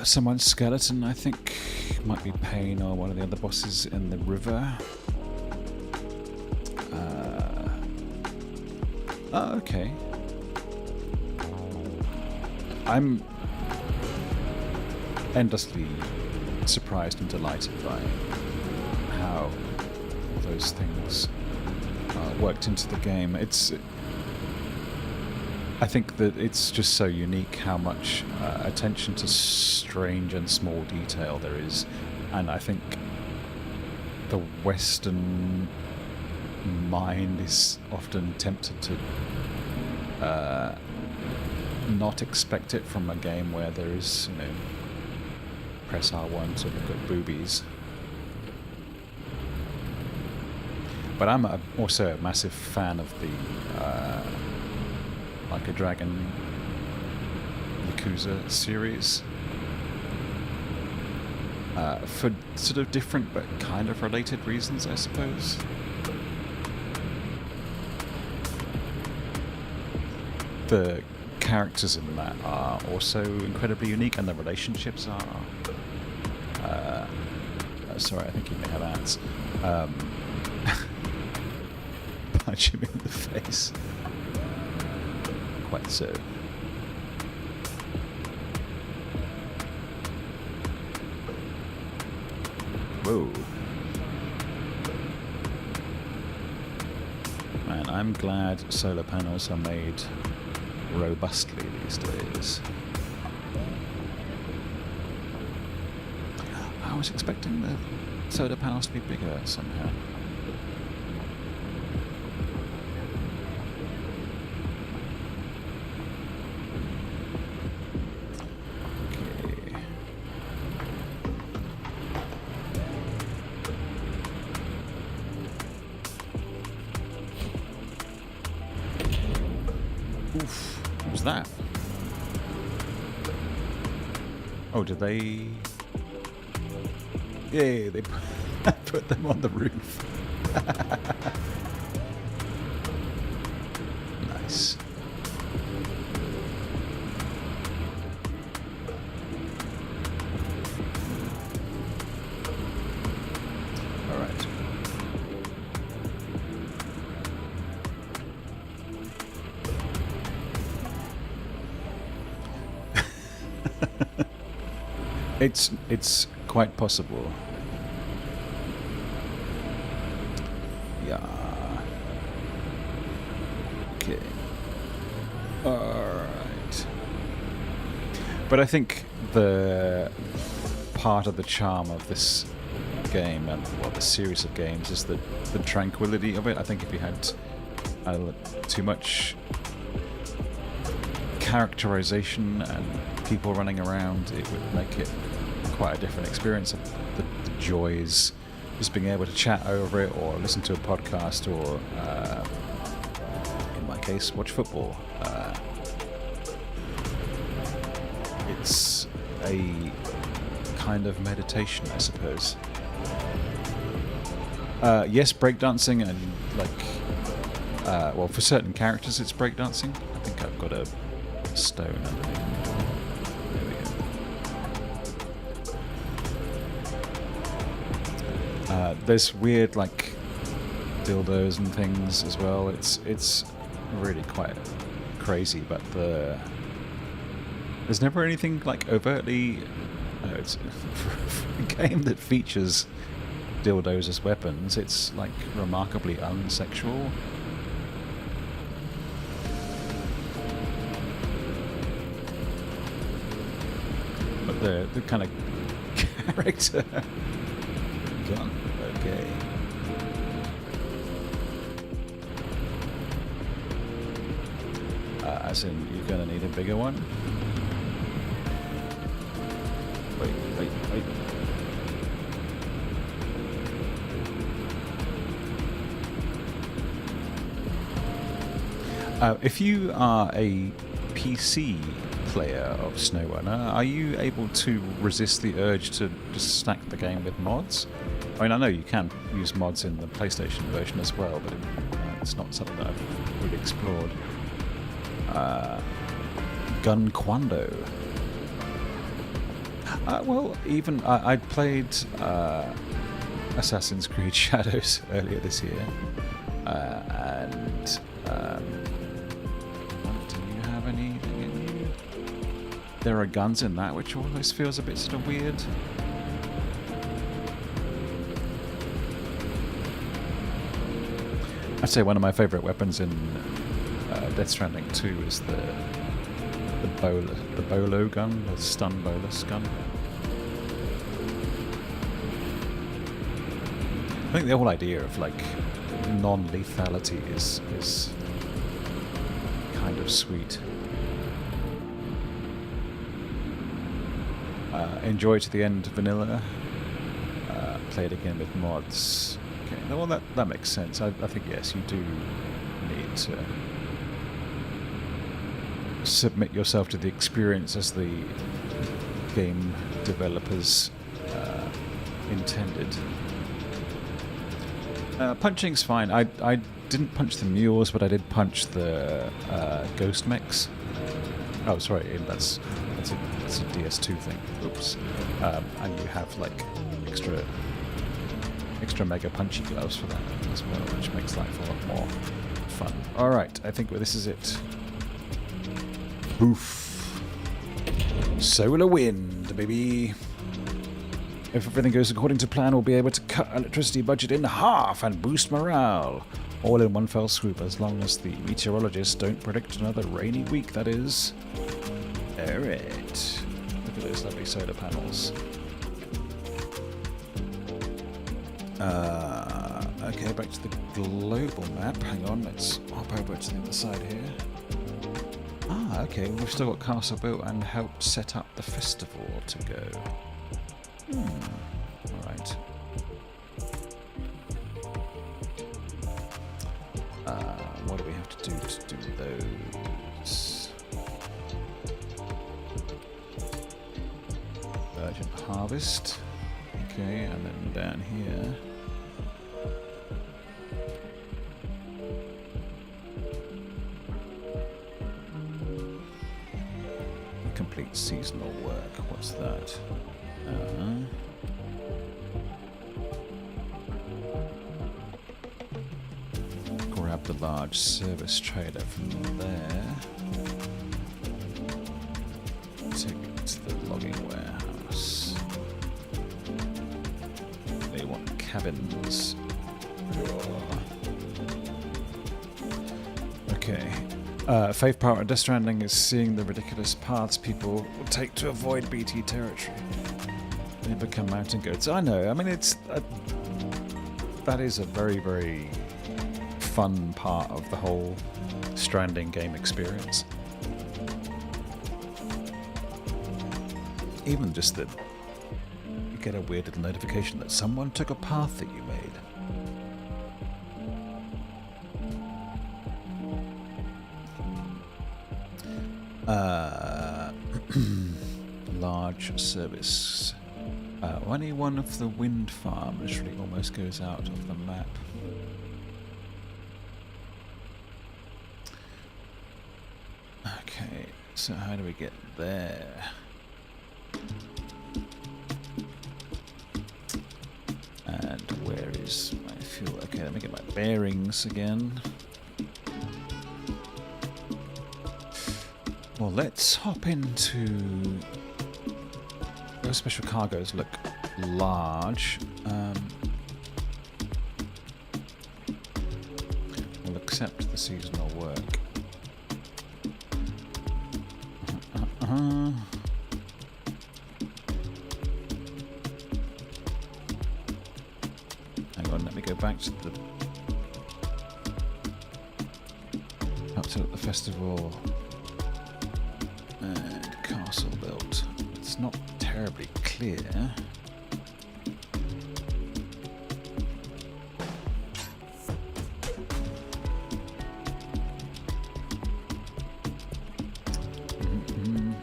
Someone's skeleton, I think, might be Payne or one of the other bosses in the river. Oh, okay. I'm endlessly surprised and delighted by how all those things worked into the game. I think that it's just so unique how much attention to strange and small detail there is, and I think the Western mind is often tempted to not expect it from a game where there is, you know, press R1 to look at boobies. But I'm also a massive fan of the Like a Dragon Yakuza series, for sort of different but kind of related reasons, I suppose. The characters in that are also incredibly unique, and the relationships are... sorry, I think you may have ads. Punch him in the face. Quite so. Whoa. Man, I'm glad solar panels are made robustly these days. I was expecting the solar panels to be bigger somehow. Okay. Oof. What was that? Oh, did they... Yeah, they put them on the roof. Nice. All right. It's quite possible. Yeah. Okay. Alright. But I think the part of the charm of this game and the series of games is the tranquility of it. I think if you had too much characterization and people running around, it would make it quite a different experience. The joys, just being able to chat over it or listen to a podcast or, in my case, watch football. It's a kind of meditation, I suppose. Yes, breakdancing and well, for certain characters it's breakdancing. I think I've got a stone underneath. There's weird dildos and things as well. It's really quite crazy, but there's never anything overtly. It's for a game that features dildos as weapons. It's remarkably unsexual. But the kind of character. Gun. Okay. As in, you're gonna need a bigger one. Wait. If you are a PC player of Snowrunner, are you able to resist the urge to just stack the game with mods? I mean, I know you can use mods in the PlayStation version as well, but it's not something that I've really explored. Gun Quando. Well, even I played Assassin's Creed Shadows earlier this year, and do you have anything in you? There are guns in that, which always feels a bit sort of weird. I'd say one of my favourite weapons in Death Stranding 2 is the bolo gun, the stun bolus gun. I think the whole idea of non-lethality is kind of sweet. Enjoy to the end vanilla. Play it again with mods. Okay, well that makes sense. I think yes, you do need to submit yourself to the experience as the game developers intended. Punching's fine. I didn't punch the mules, but I did punch the ghost mechs. Oh, sorry, that's a DS2 thing. Oops. And you have extra mega punchy gloves for that as well, which makes life a lot more fun. Alright, I think this is it. Oof. Solar wind, baby. If everything goes according to plan, we'll be able to cut electricity budget in half and boost morale. All in one fell swoop, as long as the meteorologists don't predict another rainy week, that is. Alright. Look at those lovely solar panels. Okay, back to the global map. Hang on, let's hop over to the other side here. Ah, okay, we've still got castle built and help set up the festival to go. Alright. What do we have to do those? harvest. Okay, and then down here. Complete seasonal work. What's that? Grab the large service trailer from there. Take it to the logging warehouse. They want cabins. Okay. Faith part of Death Stranding is seeing the ridiculous paths people will take to avoid BT territory. They become mountain goats. I know. I mean, it's that is a very, very fun part of the whole Stranding game experience. Even just that you get a weird little notification that someone took a path that you made. Large service. Only one of the wind farm literally almost goes out of the map. Okay, so how do we get there? And where is my fuel? Okay, let me get my bearings again. Well, let's hop into... Those special cargoes look large. We'll accept the seasonal work. Hang on, let me go back to the... Up to the festival. And castle built. It's not terribly clear.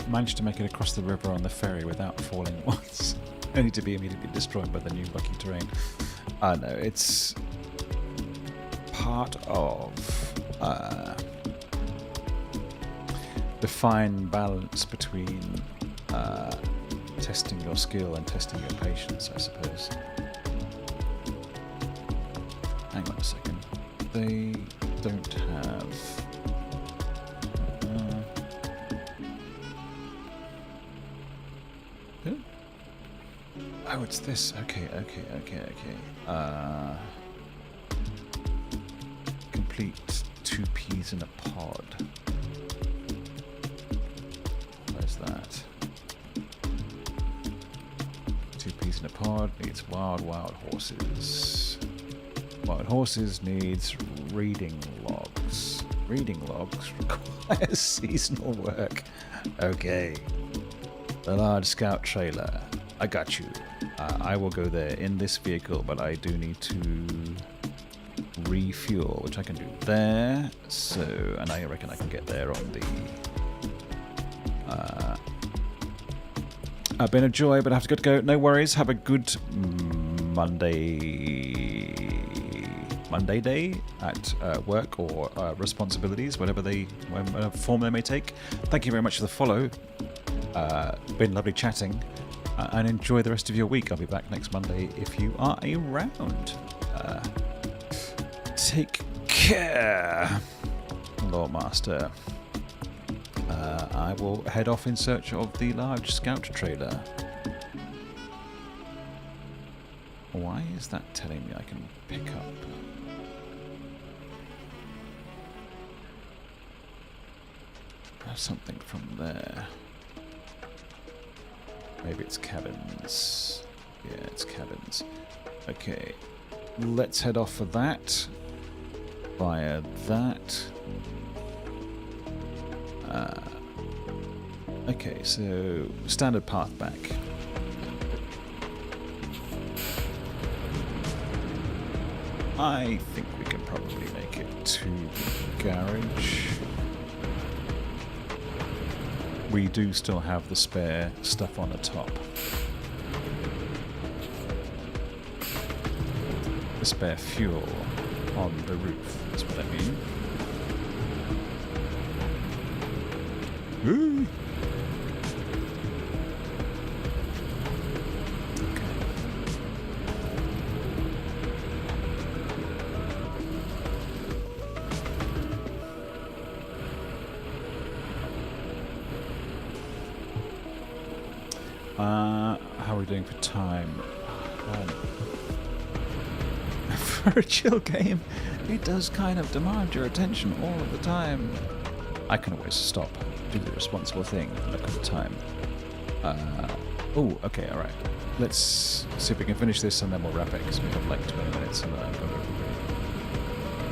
Managed to make it across the river on the ferry without falling once. Only to be immediately destroyed by the new rocky terrain. No, it's part of the fine balance between testing your skill and testing your patience, I suppose. Hang on a second. They don't have... Oh, it's this. Okay. Complete 2 peas in a pod. Where's that? 2 peas in a pod needs wild horses. Wild horses needs reading logs. Reading logs requires seasonal work. Okay. The large scout trailer. I got you. I will go there in this vehicle, but I do need to refuel, which I can do there. So, and I reckon I can get there on the... been a joy, but I have to go. No worries. Have a good Monday day at work or responsibilities, whatever form they may take. Thank you very much for the follow. Been lovely chatting. And enjoy the rest of your week. I'll be back next Monday if you are around. Take care, Lord Master. I will head off in search of the large scout trailer. Why is that telling me I can pick up? Something from there. Maybe it's cabins. Yeah, it's cabins. Okay, let's head off for that. Via that. Okay, so standard path back. I think we can probably make it to the garage. We do still have the spare stuff on the top. the spare fuel on the roof. That's what I mean. Woo! How are we doing for time? For a chill game, it does kind of demand your attention all of the time. I can always stop, do the responsible thing, look at the time. Oh, okay, alright. Let's see if we can finish this and then we'll wrap it, because we have like 20 minutes and then I'm going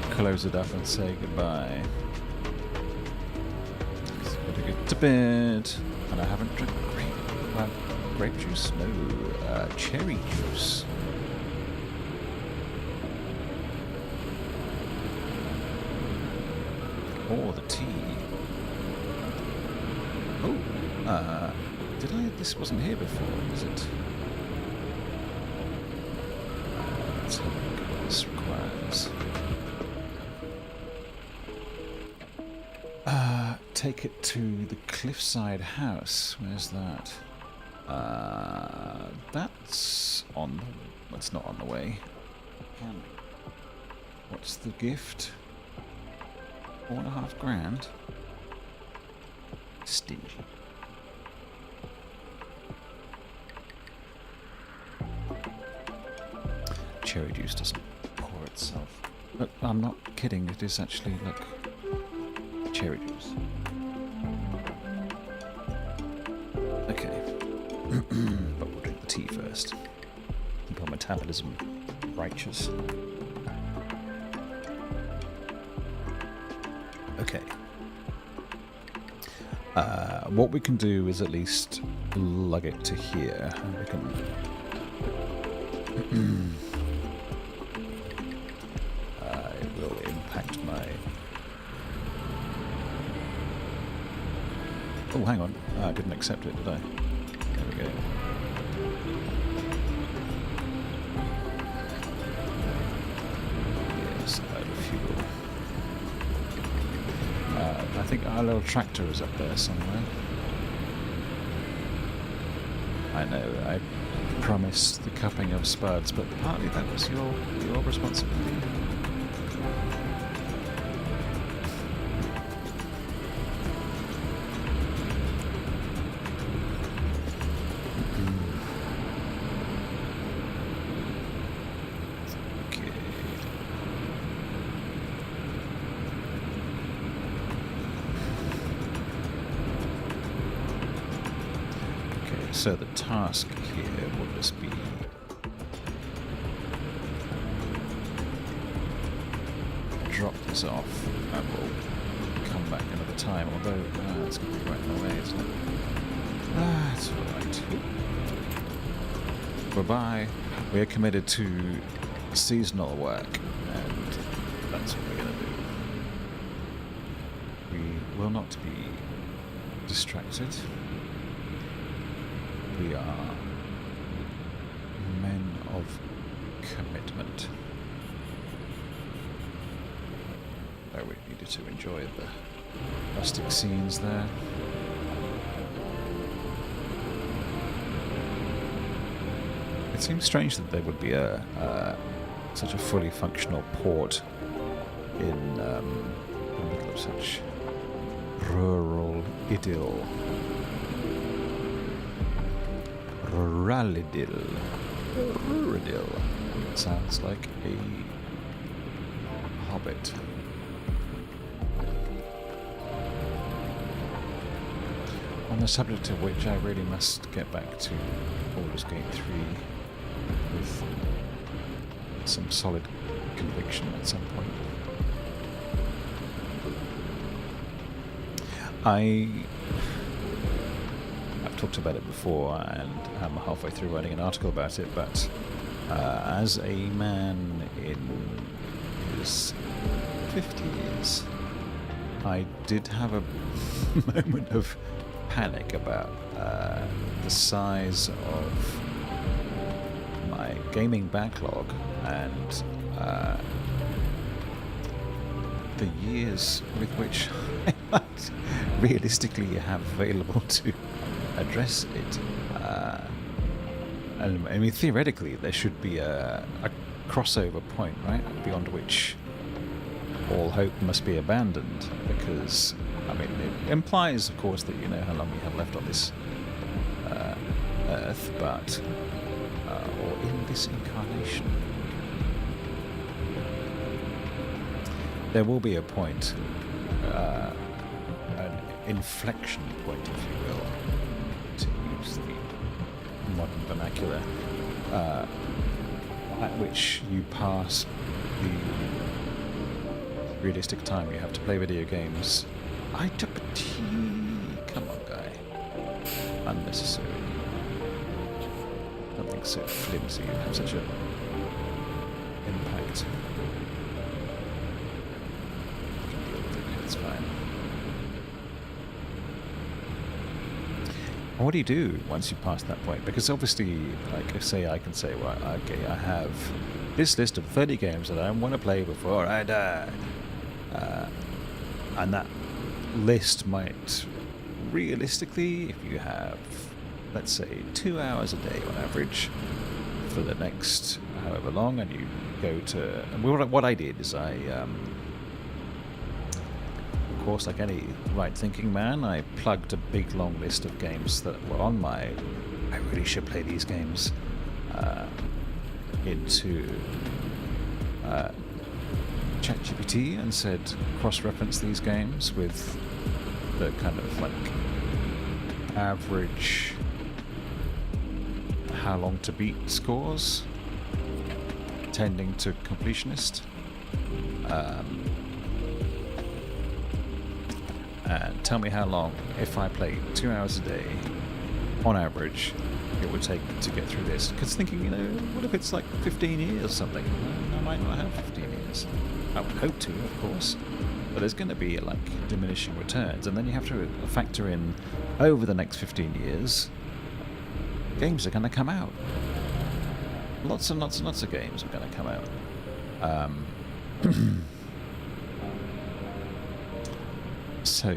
to close it up and say goodbye. So I'm going to get to bed, and I haven't drank grape juice? No, cherry juice. Or the tea. Oh, did I? This wasn't here before, was it? Let's have a look at what this requires. Take it to the cliffside house. Where's that? That's on the... That's not on the way. What's the gift? 4.5 grand? Stingy. Cherry juice doesn't pour itself. But I'm not kidding, it is actually, look, cherry juice. Okay. But we'll drink the tea first. Keep our metabolism righteous. Okay. What we can do is at least lug it to here, and we can... it will impact my... Oh, hang on. I didn't accept it, did I? There we go. Yes, out of fuel. I think our little tractor is up there somewhere. I know, I promised the cupping of Spuds, but partly that was your responsibility. So the task here will just be drop this off and we'll come back another time, although it's going to be right in the way, isn't it? That's alright. Bye-bye. We are committed to seasonal work and that's what we're going to do. We will not be distracted. We are men of commitment. Oh, we needed to enjoy the rustic scenes there. It seems strange that there would be such a fully functional port in the middle of such rural idyll. Ruralidyll. Ruralidyll. Sounds like a hobbit. On the subject of which, I really must get back to Baldur's Gate 3 with some solid conviction at some point. I've talked about it before, and I'm halfway through writing an article about it, but as a man in his 50s, I did have a moment of panic about the size of my gaming backlog and the years with which I might realistically have available to address it. And I mean, theoretically, there should be a crossover point, right, beyond which all hope must be abandoned, because, I mean, it implies, of course, that you know how long we have left on this Earth, but, or in this incarnation, there will be a point, an inflection point, if you will, to use the modern vernacular, at which you pass the realistic time you have to play video games. I took a tea. Come on, guy. Unnecessary. Something so flimsy and have such a impact. It's fine. What do you do once you pass that point? Because obviously, like, I can say, well, okay, I have this list of 30 games that I want to play before I die. And that list might, realistically, if you have, let's say, 2 hours a day on average for the next however long, and you go to... And what I did is I... of course, like any right-thinking man, I plugged a big long list of games that were on my I really should play these games into ChatGPT and said cross-reference these games with the kind of like average how long to beat scores tending to completionist. And tell me how long, if I play 2 hours a day, on average, it would take to get through this. Because thinking, you know, what if it's like 15 years or something? Well, I might not have 15 years. I would hope to, of course. But there's going to be, like, diminishing returns. And then you have to factor in, over the next 15 years, games are going to come out. Lots and lots and lots of games are going to come out. So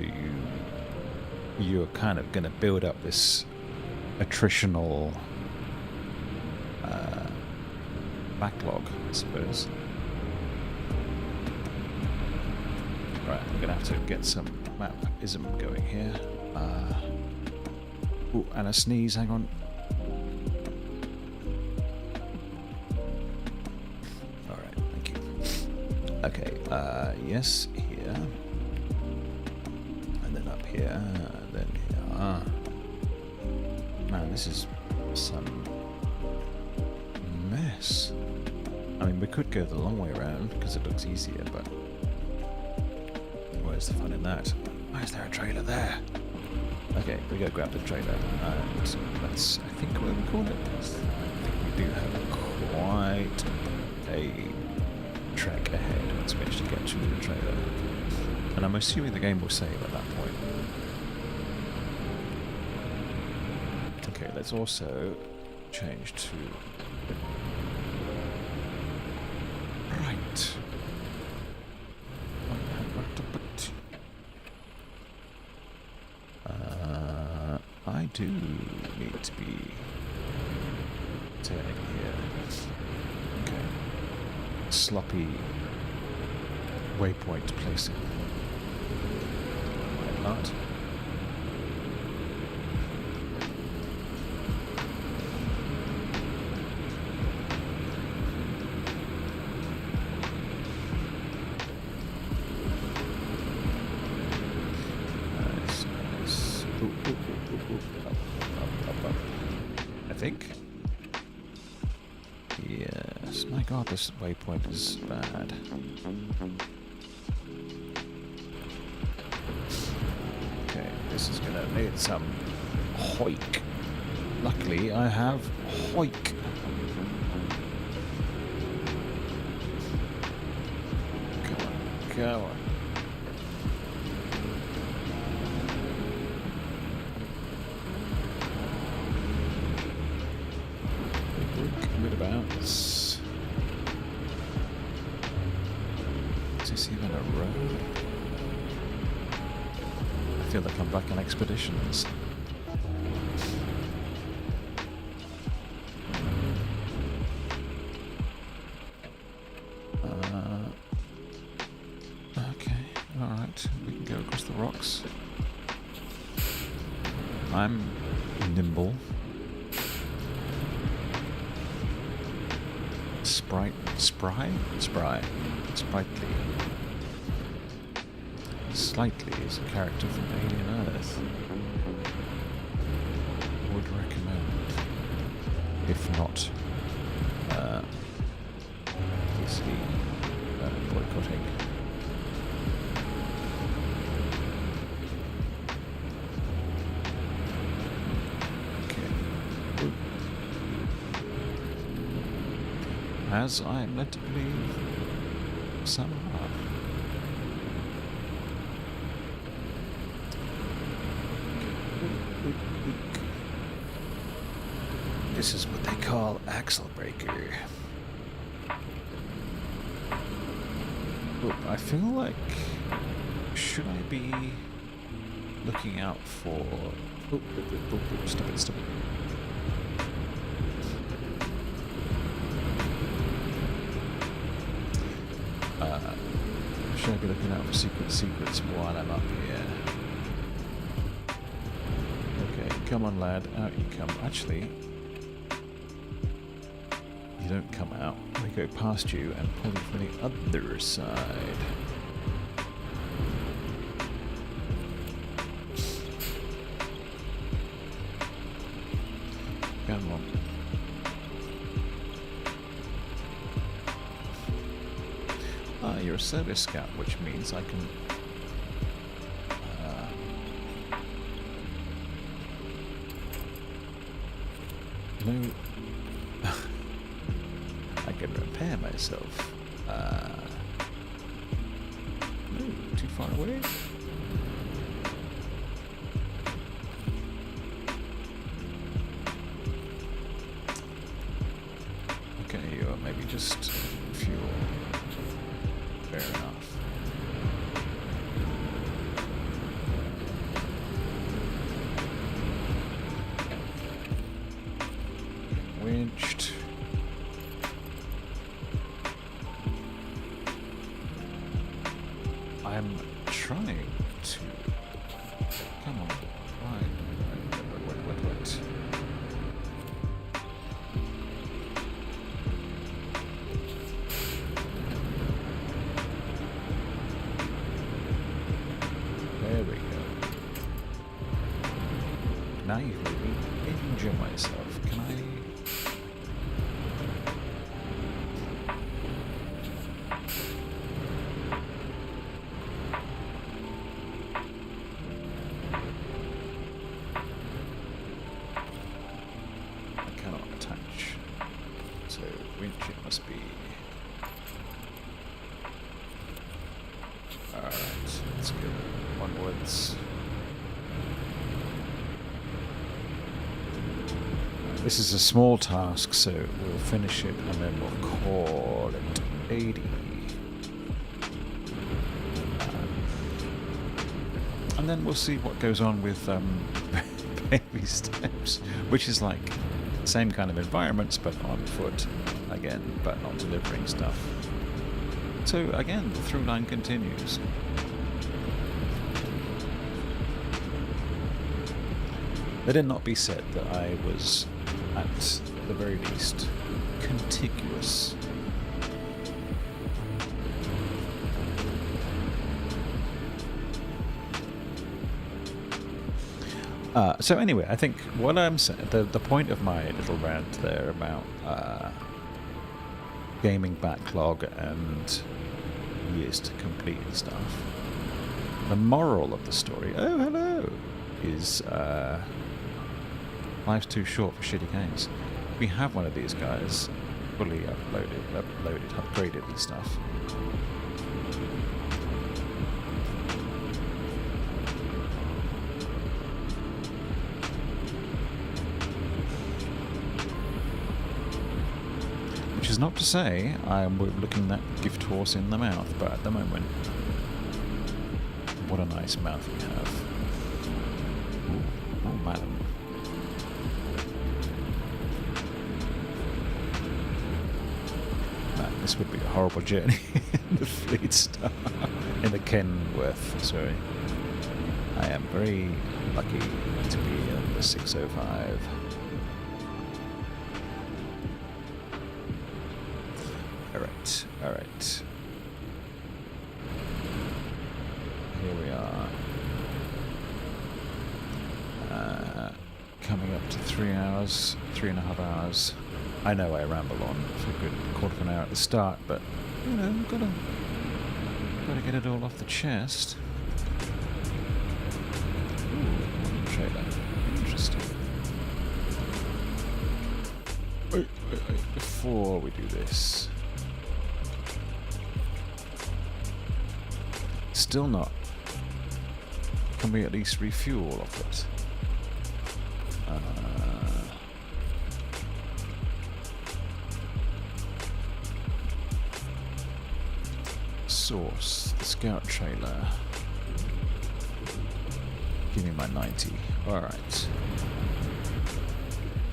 you're kind of going to build up this attritional backlog, I suppose. Right, I'm going to have to get some map-ism going here. Ooh, and a sneeze, hang on. Alright, thank you. Okay, yes, here. Here, then here. Man, this is some mess. I mean, we could go the long way around because it looks easier, but where's the fun in that? Why is there a trailer there? Okay, we go grab the trailer, and that's, I think, what we call it. I think we do have quite a trek ahead once we actually get to the trailer. And I'm assuming the game will save at that point. Okay, let's also change to... Right. I do need to be turning here. Okay. Sloppy waypoint placing. Not. Nice, nice. Ooh, ooh, ooh, ooh, ooh. Up. I think. Yes. My God, this waypoint is bad. This is going to need some hoik. Luckily, I have hoik. Come on, go on. Bit of bounce. road. I feel like I'm back on expeditions. Okay, alright, we can go across the rocks. I'm nimble. Sprightly. Slightly is a character from Alien Earth. Would recommend. If not, easily boycotting. As I am led to believe, some are. This is what they call axle breaker. Look, I feel like, should I be looking out for... Stop it. Should I be looking out for secrets while I'm up here? Okay, come on lad, out you come. Actually, you don't come out. They go past you and pull you from the other side. Come on. You're a service scout, which means I can no I can repair myself. No, too far away. Okay, or maybe just fuel. Fair enough. Winched. I'm trying to... Come on. Wait. There we go. Now you've made me injure myself. Can I... I cannot attach. So winch it must be... Alright, let's go onwards. This is a small task, so we'll finish it and then we'll call it 80. And then we'll see what goes on with baby steps, which is like the same kind of environments but on foot again, but not delivering stuff. So again, the through line continues. Let it not be said that I was, at the very least, contiguous. So anyway, I think what I'm saying, the point of my little rant there about gaming backlog and years to complete and stuff, the moral of the story, oh hello, is life's too short for shitty games. We have one of these guys fully upgraded and stuff. Which is not to say I'm looking that gift horse in the mouth, but at the moment What a nice mouth we have. Ooh, oh, madam. Man, this would be a horrible journey in the Fleet Star. In the Kenworth, sorry. I am very lucky to be on the 605. Alright, alright. Here we are. Coming up to 3 hours, 3.5 hours. I know I ramble on for a good quarter of an hour at the start, but, you know, gotta get it all off the chest. Ooh, trailer. Interesting. Wait, before we do this. Still not. Can we at least refuel off it? Source, the scout trailer. Give me my 90. Alright.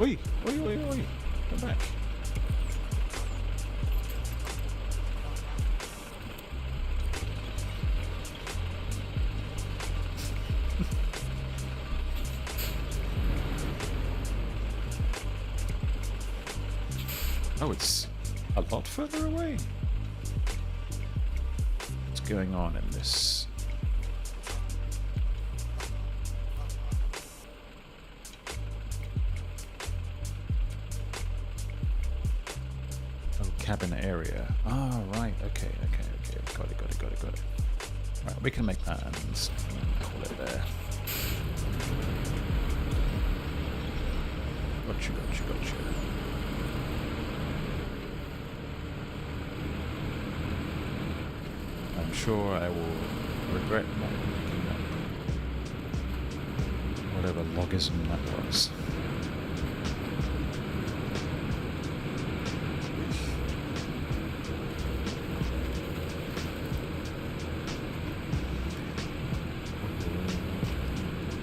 Oi! Oi, oi, oi! Come back. Oh, it's a lot further away. What's going on in this? Oh, cabin area. Ah, right. Okay. Got it. Right, we can make that and call it there. Gotcha. I'm sure I will regret not picking up whatever logism that was.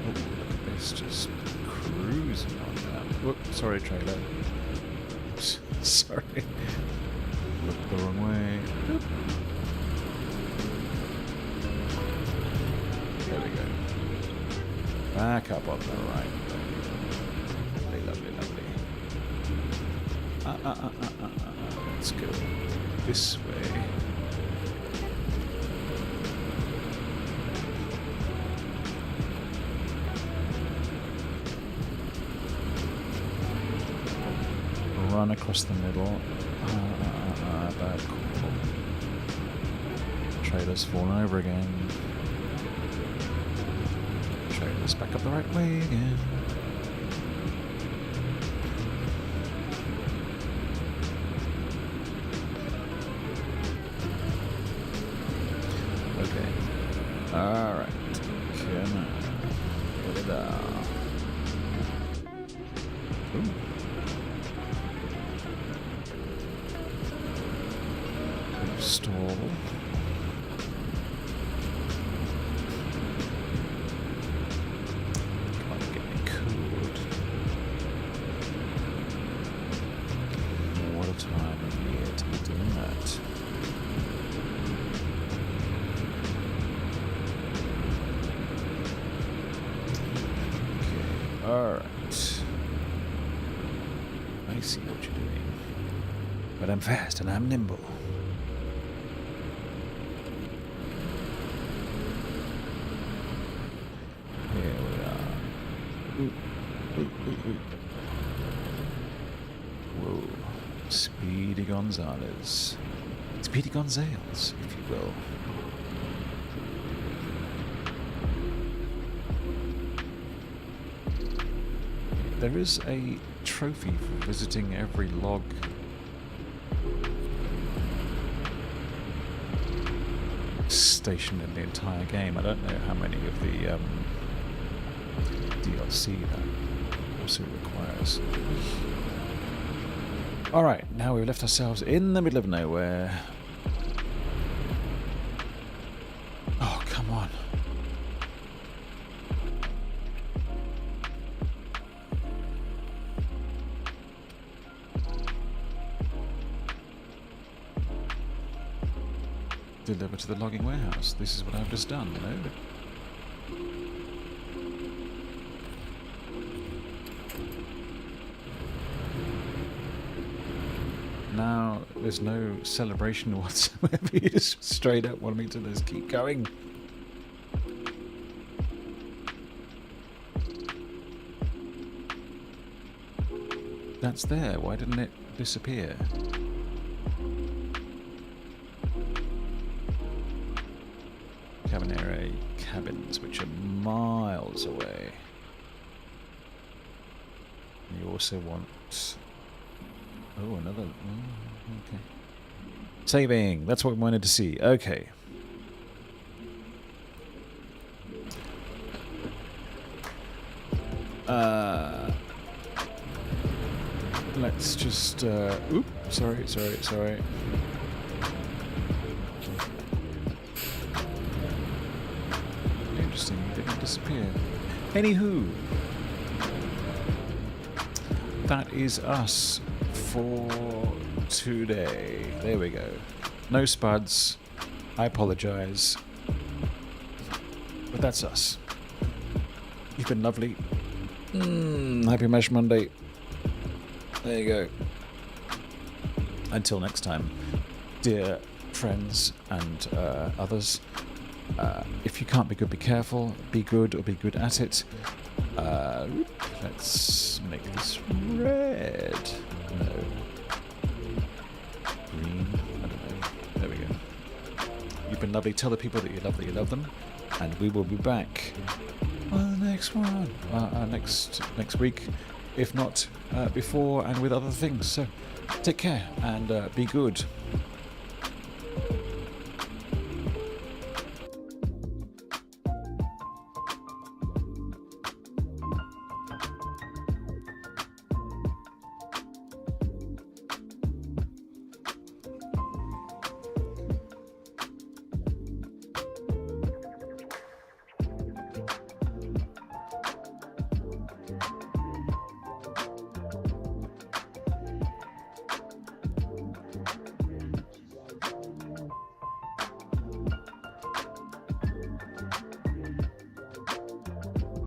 Oh, look at this, just cruising on that. Whoop, sorry, trailer. Oops, sorry. Looked the wrong way. Oop. There we go. Back up on the right. Lovely. Let's go this way. Run across the middle. Bad call. Trailer's fallen over again. Trailer's back up the right way again. Okay. Alright. Come on. Get it out. Ooh. Stall. Come on, get me cooled. What a time of year to be doing that. Okay, alright. I see what you're doing. But I'm fast and I'm nimble. Whoa. Speedy Gonzales. Speedy Gonzales, if you will. There is a trophy for visiting every log station in the entire game. I don't know how many of the DLC that also requires. Alright, now we've left ourselves in the middle of nowhere. Oh, come on. deliver to the logging warehouse. This is what I've just done, you know? Now, there's no celebration whatsoever. You just straight up want me to just keep going. That's there. Why didn't it disappear? Cabinere cabins, which are miles away. You also want... Oh, another... Oh, okay. Saving! That's what we wanted to see. Okay. Let's just... Oop! Sorry. Interesting, they didn't disappear. Anywho, that is us for today. There we go. No Spuds. I apologise. But that's us. You've been lovely. Happy Mash Monday. There you go. Until next time, dear friends and others. If you can't be good, be careful. Be good or be good at it. Let's make this red. No. Green. I don't know. There we go. You've been lovely. Tell the people that you love them. And we will be back on the next one. Next week. If not before and with other things. So take care and be good.